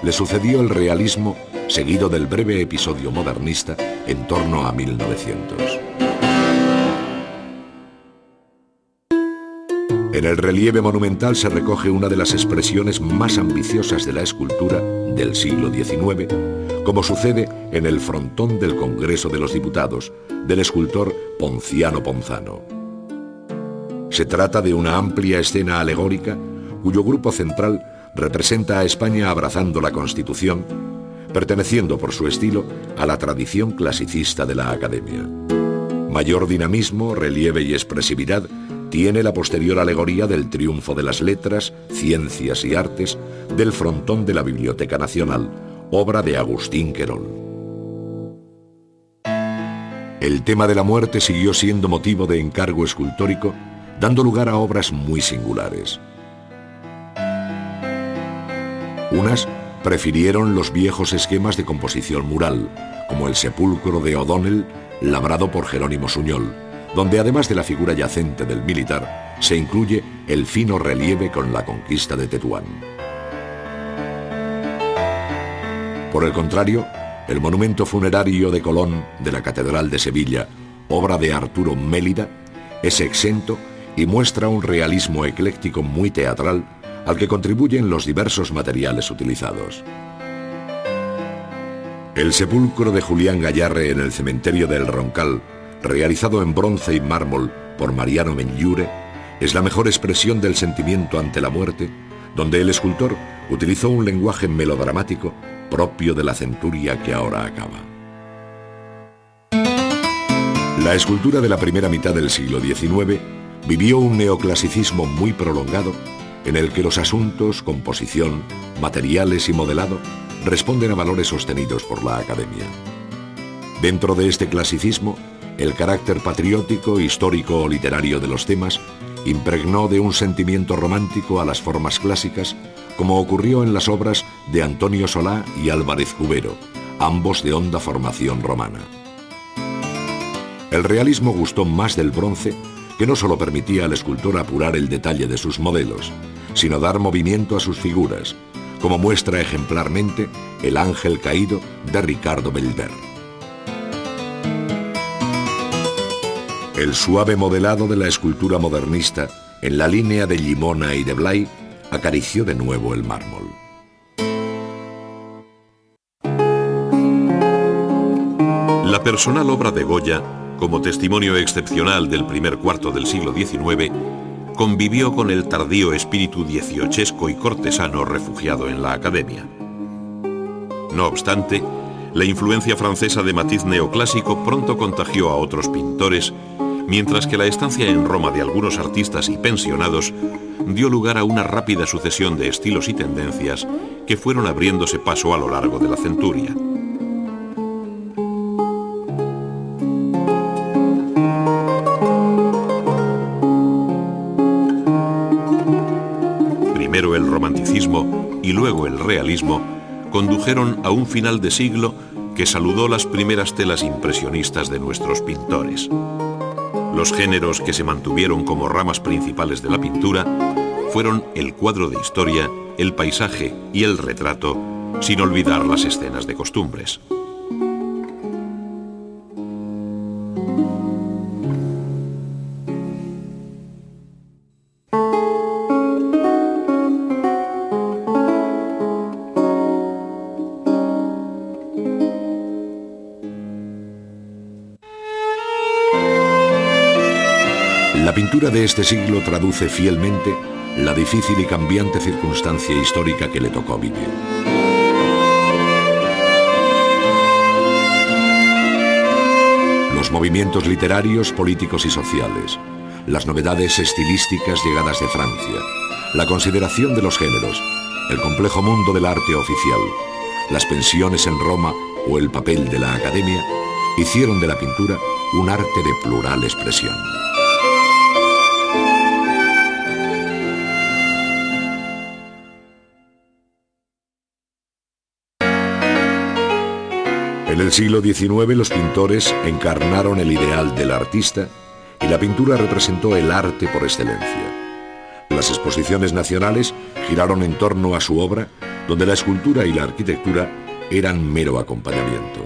le sucedió el realismo, seguido del breve episodio modernista en torno a 1900. En el relieve monumental se recoge una de las expresiones más ambiciosas de la escultura del siglo XIX, como sucede en el frontón del Congreso de los Diputados, del escultor Ponciano Ponzano. Se trata de una amplia escena alegórica cuyo grupo central representa a España abrazando la Constitución, perteneciendo por su estilo a la tradición clasicista de la Academia. Mayor dinamismo, relieve y expresividad tiene la posterior alegoría del triunfo de las letras, ciencias y artes del frontón de la Biblioteca Nacional, obra de Agustín Querol. El tema de la muerte siguió siendo motivo de encargo escultórico, dando lugar a obras muy singulares. Unas prefirieron los viejos esquemas de composición mural, como el sepulcro de O'Donnell, labrado por Jerónimo Suñol, donde además de la figura yacente del militar, se incluye el fino relieve con la conquista de Tetuán. Por el contrario, el monumento funerario de Colón de la Catedral de Sevilla, obra de Arturo Mélida, es exento y muestra un realismo ecléctico muy teatral al que contribuyen los diversos materiales utilizados. El sepulcro de Julián Gayarre en el cementerio del Roncal, realizado en bronce y mármol por Mariano Benlliure, es la mejor expresión del sentimiento ante la muerte, donde el escultor utilizó un lenguaje melodramático propio de la centuria que ahora acaba. La escultura de la primera mitad del siglo XIX vivió un neoclasicismo muy prolongado en el que los asuntos, composición, materiales y modelado responden a valores sostenidos por la Academia. Dentro de este clasicismo, el carácter patriótico, histórico o literario de los temas impregnó de un sentimiento romántico a las formas clásicas, como ocurrió en las obras de Antonio Solá y Álvarez Cubero, ambos de honda formación romana. El realismo gustó más del bronce, que no solo permitía al escultor apurar el detalle de sus modelos, sino dar movimiento a sus figuras, como muestra ejemplarmente el Ángel Caído de Ricardo Belver. El suave modelado de la escultura modernista, en la línea de Llimona y de Blay, acarició de nuevo el mármol. La personal obra de Goya, como testimonio excepcional del primer cuarto del siglo XIX, convivió con el tardío espíritu dieciochesco y cortesano refugiado en la Academia. No obstante, la influencia francesa de matiz neoclásico pronto contagió a otros pintores, mientras que la estancia en Roma de algunos artistas y pensionados dio lugar a una rápida sucesión de estilos y tendencias que fueron abriéndose paso a lo largo de la centuria. Primero el romanticismo y luego el realismo condujeron a un final de siglo que saludó las primeras telas impresionistas de nuestros pintores. Los géneros que se mantuvieron como ramas principales de la pintura fueron el cuadro de historia, el paisaje y el retrato, sin olvidar las escenas de costumbres. La pintura de este siglo traduce fielmente la difícil y cambiante circunstancia histórica que le tocó vivir. Los movimientos literarios, políticos y sociales, las novedades estilísticas llegadas de Francia, la consideración de los géneros, el complejo mundo del arte oficial, las pensiones en Roma o el papel de la Academia, hicieron de la pintura un arte de plural expresión. En el siglo XIX los pintores encarnaron el ideal del artista y la pintura representó el arte por excelencia. Las exposiciones nacionales giraron en torno a su obra, donde la escultura y la arquitectura eran mero acompañamiento.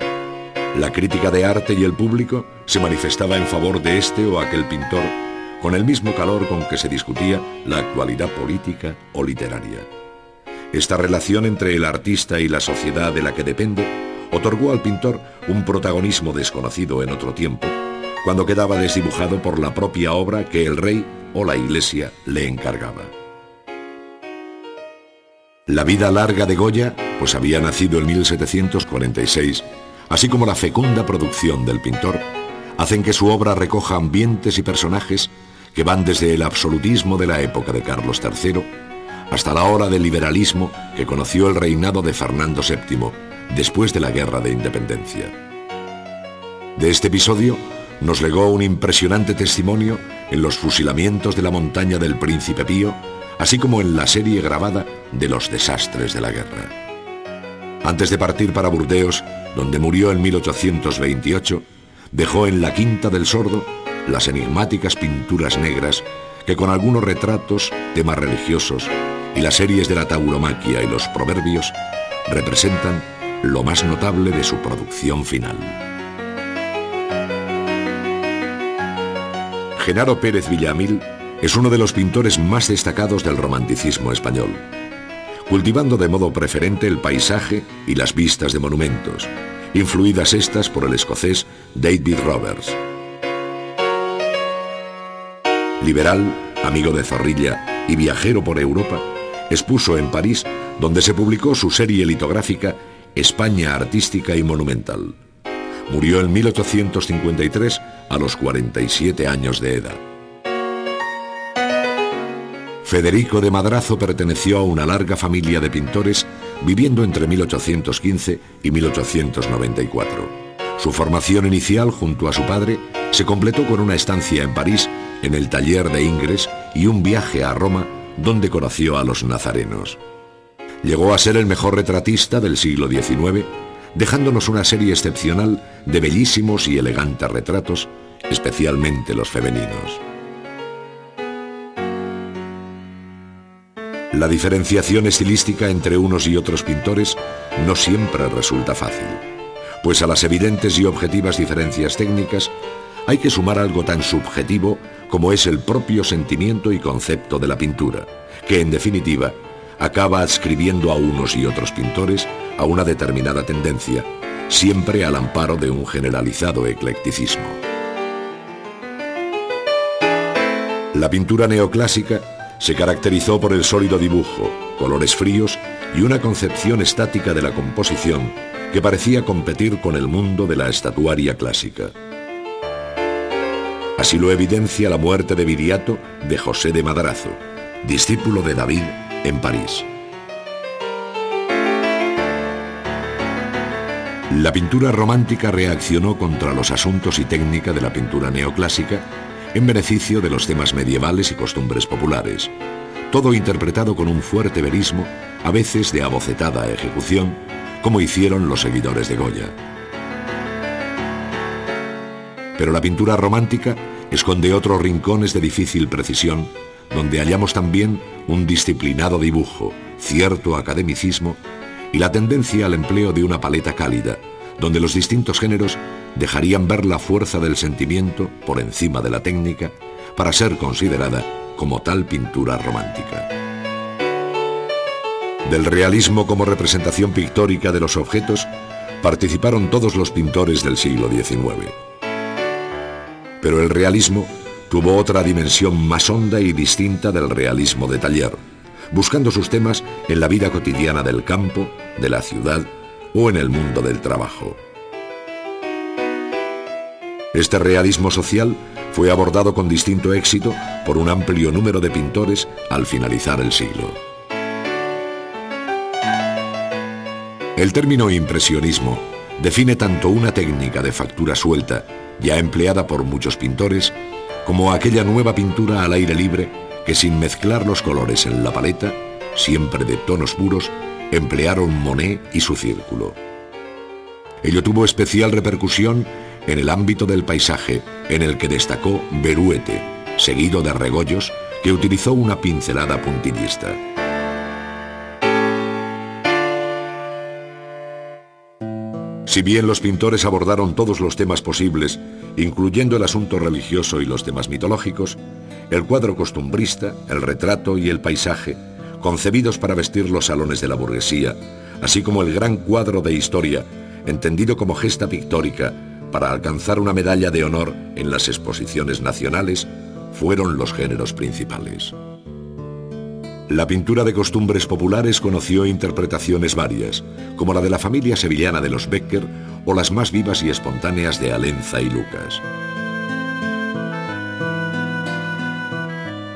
La crítica de arte y el público se manifestaba en favor de este o aquel pintor, con el mismo calor con que se discutía la actualidad política o literaria. Esta relación entre el artista y la sociedad de la que depende otorgó al pintor un protagonismo desconocido en otro tiempo, cuando quedaba desdibujado por la propia obra que el rey o la iglesia le encargaba. La vida larga de Goya, pues había nacido en 1746, así como la fecunda producción del pintor, hacen que su obra recoja ambientes y personajes que van desde el absolutismo de la época de Carlos III hasta la hora del liberalismo que conoció el reinado de Fernando VII, después de la Guerra de Independencia. De este episodio nos legó un impresionante testimonio en los fusilamientos de la montaña del Príncipe Pío, así como en la serie grabada de los desastres de la guerra. Antes de partir para Burdeos, donde murió en 1828, dejó en la Quinta del Sordo las enigmáticas pinturas negras que con algunos retratos, temas religiosos y las series de la tauromaquia y los proverbios representan lo más notable de su producción final. Genaro Pérez Villamil es uno de los pintores más destacados del romanticismo español, cultivando de modo preferente el paisaje y las vistas de monumentos, influidas estas por el escocés David Roberts. Liberal, amigo de Zorrilla y viajero por Europa, expuso en París, donde se publicó su serie litográfica España artística y monumental, Murió en 1853 a los 47 años de edad. Federico de Madrazo perteneció a una larga familia de pintores viviendo entre 1815 y 1894. Su formación inicial junto a su padre se completó con una estancia en París, en el taller de Ingres, y un viaje a Roma, donde conoció a los nazarenos. Llegó a ser el mejor retratista del siglo XIX, dejándonos una serie excepcional de bellísimos y elegantes retratos, especialmente los femeninos. La diferenciación estilística entre unos y otros pintores no siempre resulta fácil, pues a las evidentes y objetivas diferencias técnicas hay que sumar algo tan subjetivo como es el propio sentimiento y concepto de la pintura, que en definitiva acaba adscribiendo a unos y otros pintores a una determinada tendencia, siempre al amparo de un generalizado eclecticismo. La pintura neoclásica se caracterizó por el sólido dibujo, colores fríos y una concepción estática de la composición que parecía competir con el mundo de la estatuaria clásica. Así lo evidencia la muerte de Viriato de José de Madrazo, discípulo de David, en París. La pintura romántica reaccionó contra los asuntos y técnica de la pintura neoclásica en beneficio de los temas medievales y costumbres populares, todo interpretado con un fuerte verismo, a veces de abocetada ejecución, como hicieron los seguidores de Goya. Pero la pintura romántica esconde otros rincones de difícil precisión, donde hallamos también un disciplinado dibujo, cierto academicismo y la tendencia al empleo de una paleta cálida, donde los distintos géneros dejarían ver la fuerza del sentimiento por encima de la técnica para ser considerada como tal pintura romántica. Del realismo como representación pictórica de los objetos participaron todos los pintores del siglo XIX. Pero el realismo tuvo otra dimensión más honda y distinta del realismo de taller, buscando sus temas en la vida cotidiana del campo, de la ciudad o en el mundo del trabajo. Este realismo social fue abordado con distinto éxito por un amplio número de pintores al finalizar el siglo. El término impresionismo define tanto una técnica de factura suelta, ya empleada por muchos pintores, como aquella nueva pintura al aire libre que, sin mezclar los colores en la paleta, siempre de tonos puros, emplearon Monet y su círculo. Ello tuvo especial repercusión en el ámbito del paisaje, en el que destacó Beruete, seguido de Regoyos, que utilizó una pincelada puntillista. Si bien los pintores abordaron todos los temas posibles, incluyendo el asunto religioso y los temas mitológicos, el cuadro costumbrista, el retrato y el paisaje, concebidos para vestir los salones de la burguesía, así como el gran cuadro de historia, entendido como gesta pictórica para alcanzar una medalla de honor en las exposiciones nacionales, fueron los géneros principales. La pintura de costumbres populares conoció interpretaciones varias, como la de la familia sevillana de los Bécquer o las más vivas y espontáneas de Alenza y Lucas.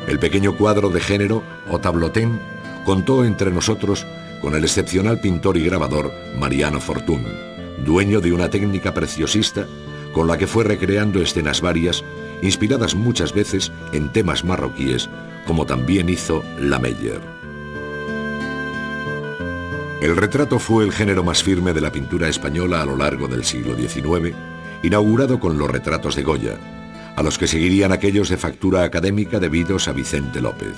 El pequeño cuadro de género, o tablotem, contó entre nosotros con el excepcional pintor y grabador Mariano Fortuny, dueño de una técnica preciosista con la que fue recreando escenas varias, inspiradas muchas veces en temas marroquíes, como también hizo Lameyer. El retrato fue el género más firme de la pintura española a lo largo del siglo XIX, inaugurado con los retratos de Goya, a los que seguirían aquellos de factura académica debidos a Vicente López.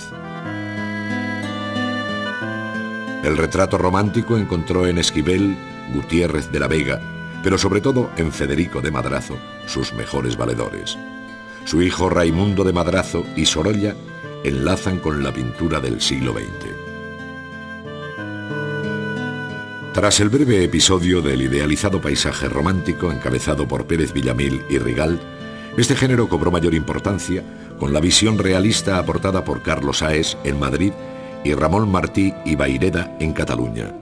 El retrato romántico encontró en Esquivel, Gutiérrez de la Vega, pero sobre todo en Federico de Madrazo, sus mejores valedores. Su hijo Raimundo de Madrazo y Sorolla enlazan con la pintura del siglo XX. Tras el breve episodio del idealizado paisaje romántico encabezado por Pérez Villamil y Rigal, este género cobró mayor importancia con la visión realista aportada por Carlos Saez en Madrid y Ramón Martí y Vayreda en Cataluña.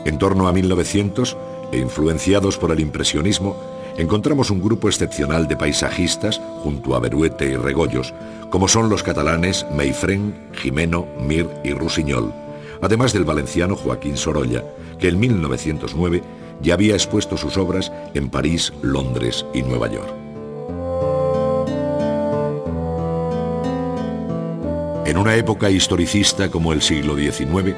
En torno a 1900, e influenciados por el impresionismo, encontramos un grupo excepcional de paisajistas junto a Beruete y Regoyos, como son los catalanes Meifrén, Jimeno, Mir y Rusiñol, además del valenciano Joaquín Sorolla, que en 1909 ya había expuesto sus obras en París, Londres y Nueva York. En una época historicista como el siglo XIX,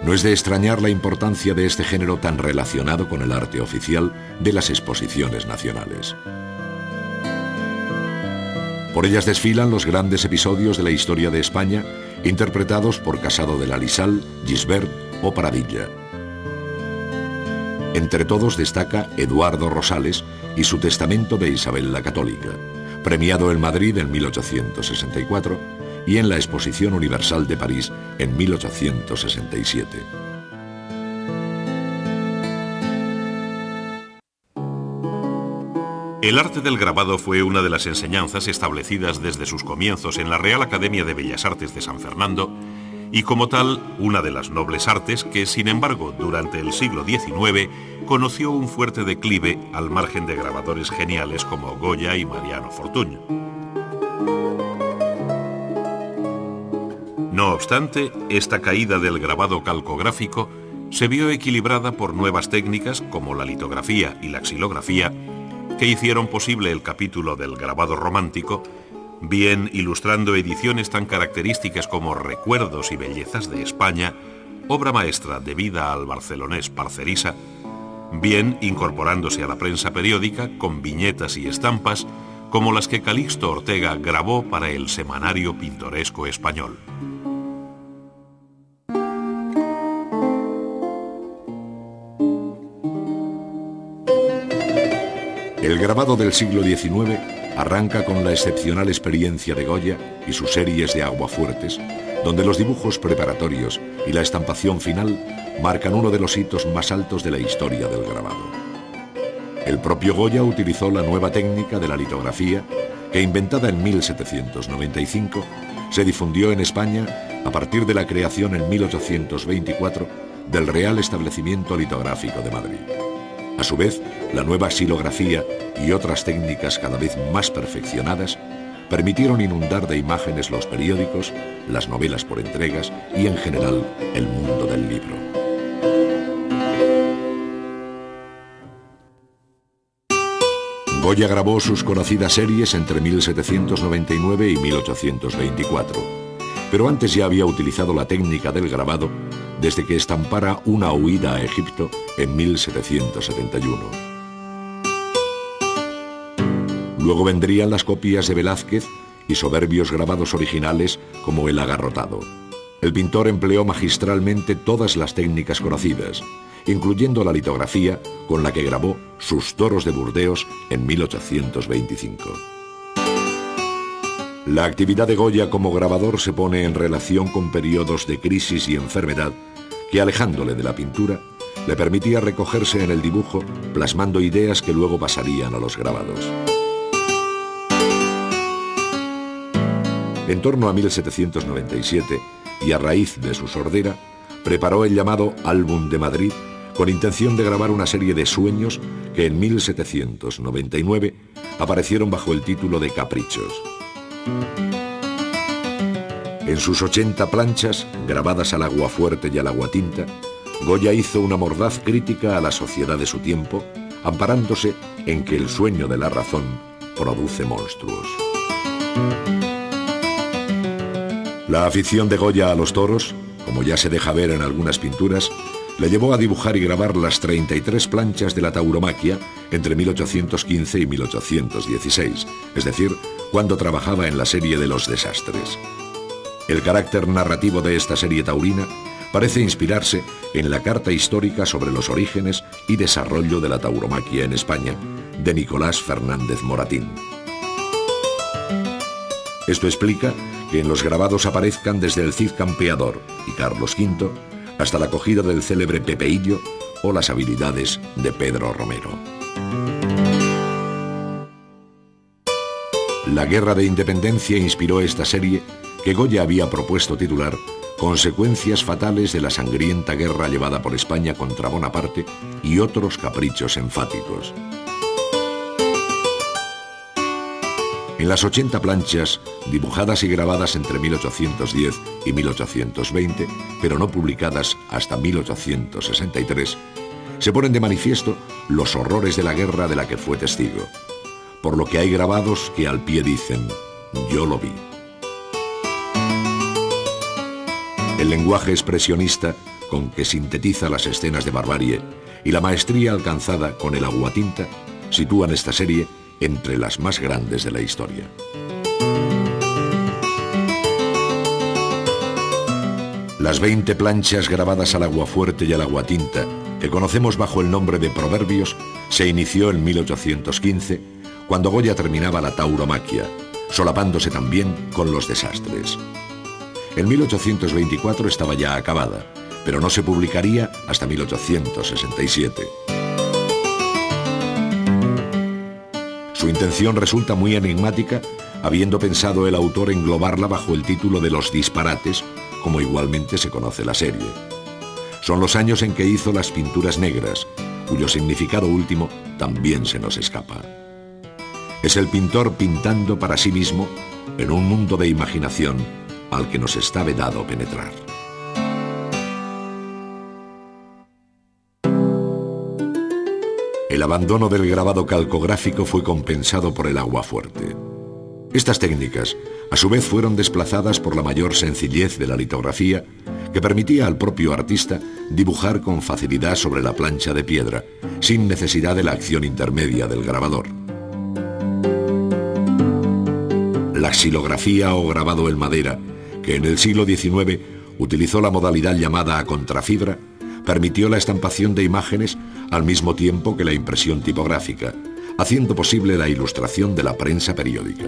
no es de extrañar la importancia de este género tan relacionado con el arte oficial de las exposiciones nacionales. Por ellas desfilan los grandes episodios de la historia de España, interpretados por Casado de la Lisal, Gisbert o Pradilla. Entre todos destaca Eduardo Rosales y su Testamento de Isabel la Católica, premiado en Madrid en 1864 y en la Exposición Universal de París en 1867. El arte del grabado fue una de las enseñanzas establecidas desde sus comienzos en la Real Academia de Bellas Artes de San Fernando y como tal una de las nobles artes que, sin embargo, durante el siglo XIX conoció un fuerte declive al margen de grabadores geniales como Goya y Mariano Fortuny. No obstante, esta caída del grabado calcográfico se vio equilibrada por nuevas técnicas como la litografía y la xilografía, que hicieron posible el capítulo del grabado romántico, bien ilustrando ediciones tan características como Recuerdos y Bellezas de España, obra maestra debida al barcelonés Parcerisa, bien incorporándose a la prensa periódica con viñetas y estampas como las que Calixto Ortega grabó para el Semanario Pintoresco Español. El grabado del siglo XIX arranca con la excepcional experiencia de Goya y sus series de aguafuertes, donde los dibujos preparatorios y la estampación final marcan uno de los hitos más altos de la historia del grabado. El propio Goya utilizó la nueva técnica de la litografía que, inventada en 1795, se difundió en España a partir de la creación en 1824 del Real Establecimiento Litográfico de Madrid. A su vez, la nueva xilografía y otras técnicas cada vez más perfeccionadas permitieron inundar de imágenes los periódicos, las novelas por entregas y, en general, el mundo del libro. Goya grabó sus conocidas series entre 1799 y 1824, pero antes ya había utilizado la técnica del grabado desde que estampara Una huida a Egipto en 1771. Luego vendrían las copias de Velázquez y soberbios grabados originales como El agarrotado. El pintor empleó magistralmente todas las técnicas conocidas, incluyendo la litografía con la que grabó Sus toros de Burdeos en 1825. La actividad de Goya como grabador se pone en relación con periodos de crisis y enfermedad que, alejándole de la pintura, le permitía recogerse en el dibujo, plasmando ideas que luego pasarían a los grabados. En torno a 1797, y a raíz de su sordera, preparó el llamado Álbum de Madrid con intención de grabar una serie de sueños que en 1799 aparecieron bajo el título de Caprichos. En sus 80 planchas, grabadas al aguafuerte y al aguatinta, Goya hizo una mordaz crítica a la sociedad de su tiempo, amparándose en que el sueño de la razón produce monstruos. La afición de Goya a los toros, como ya se deja ver en algunas pinturas, le llevó a dibujar y grabar las 33 planchas de la tauromaquia entre 1815 y 1816, es decir, cuando trabajaba en la serie de Los Desastres. El carácter narrativo de esta serie taurina parece inspirarse en la carta histórica sobre los orígenes y desarrollo de la tauromaquia en España, de Nicolás Fernández Moratín. Esto explica que en los grabados aparezcan desde el Cid Campeador y Carlos V hasta la cogida del célebre Pepeillo o las habilidades de Pedro Romero. La Guerra de Independencia inspiró esta serie que Goya había propuesto titular Consecuencias fatales de la sangrienta guerra llevada por España contra Bonaparte y otros caprichos enfáticos. En las 80 planchas, dibujadas y grabadas entre 1810 y 1820, pero no publicadas hasta 1863, se ponen de manifiesto los horrores de la guerra de la que fue testigo, por lo que hay grabados que al pie dicen: yo lo vi. El lenguaje expresionista con que sintetiza las escenas de barbarie y la maestría alcanzada con el aguatinta sitúan esta serie entre las más grandes de la historia. Las 20 planchas grabadas al aguafuerte y al aguatinta, que conocemos bajo el nombre de Proverbios, se inició en 1815, cuando Goya terminaba la tauromaquia, solapándose también con los desastres. En 1824 estaba ya acabada, pero no se publicaría hasta 1867. Su intención resulta muy enigmática, habiendo pensado el autor englobarla bajo el título de Los disparates, como igualmente se conoce la serie. Son los años en que hizo las pinturas negras, cuyo significado último también se nos escapa. Es el pintor pintando para sí mismo en un mundo de imaginación al que nos está vedado penetrar. El abandono del grabado calcográfico fue compensado por el aguafuerte. Estas técnicas, a su vez, fueron desplazadas por la mayor sencillez de la litografía, que permitía al propio artista dibujar con facilidad sobre la plancha de piedra, sin necesidad de la acción intermedia del grabador. La xilografía o grabado en madera, que en el siglo XIX utilizó la modalidad llamada a contrafibra, permitió la estampación de imágenes al mismo tiempo que la impresión tipográfica, haciendo posible la ilustración de la prensa periódica.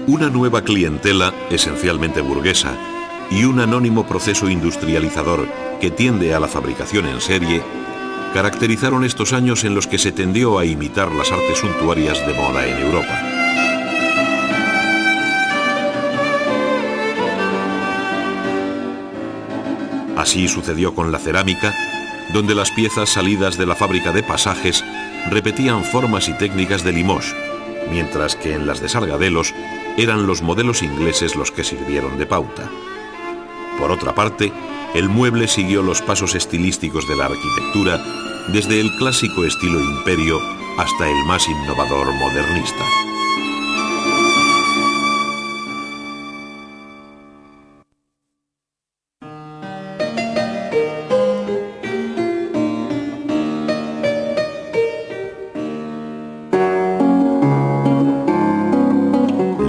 Una nueva clientela, esencialmente burguesa, y un anónimo proceso industrializador que tiende a la fabricación en serie, caracterizaron estos años en los que se tendió a imitar las artes suntuarias de moda en Europa. Así sucedió con la cerámica, donde las piezas salidas de la fábrica de pasajes repetían formas y técnicas de Limoges, mientras que en las de Sargadelos eran los modelos ingleses los que sirvieron de pauta. Por otra parte, el mueble siguió los pasos estilísticos de la arquitectura desde el clásico estilo imperio hasta el más innovador modernista.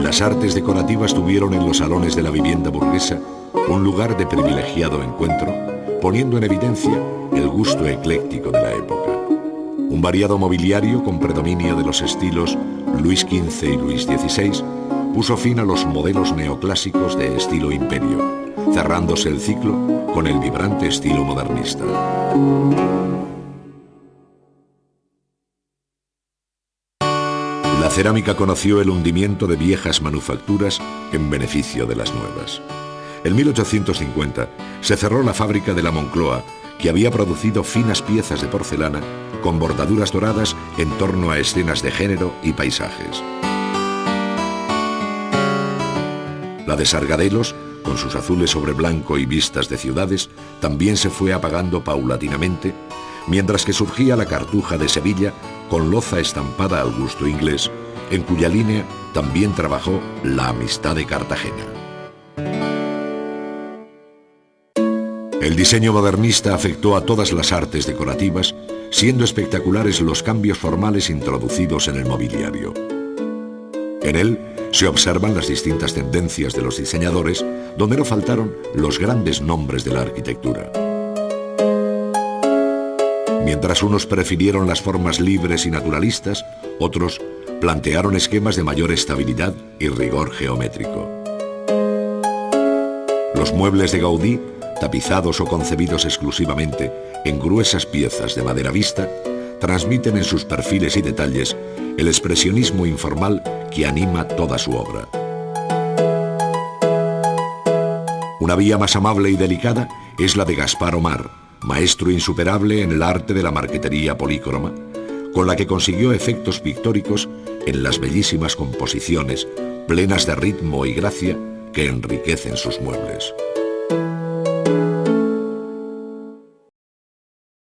Las artes decorativas tuvieron en los salones de la vivienda burguesa un lugar de privilegiado encuentro, poniendo en evidencia el gusto ecléctico de la época. Un variado mobiliario con predominio de los estilos Luis XV y Luis XVI puso fin a los modelos neoclásicos de estilo imperio, cerrándose el ciclo con el vibrante estilo modernista. La cerámica conoció el hundimiento de viejas manufacturas en beneficio de las nuevas. En 1850 se cerró la fábrica de la Moncloa, que había producido finas piezas de porcelana con bordaduras doradas en torno a escenas de género y paisajes. La de Sargadelos, con sus azules sobre blanco y vistas de ciudades, también se fue apagando paulatinamente, mientras que surgía la Cartuja de Sevilla con loza estampada al gusto inglés, en cuya línea también trabajó la Amistad de Cartagena. El diseño modernista afectó a todas las artes decorativas, siendo espectaculares los cambios formales introducidos en el mobiliario. En él se observan las distintas tendencias de los diseñadores, donde no faltaron los grandes nombres de la arquitectura. Mientras unos prefirieron las formas libres y naturalistas, otros plantearon esquemas de mayor estabilidad y rigor geométrico. Los muebles de Gaudí, tapizados o concebidos exclusivamente en gruesas piezas de madera vista, transmiten en sus perfiles y detalles el expresionismo informal que anima toda su obra. Una vía más amable y delicada es la de Gaspar Omar, maestro insuperable en el arte de la marquetería polícroma, con la que consiguió efectos pictóricos en las bellísimas composiciones, plenas de ritmo y gracia, que enriquecen sus muebles.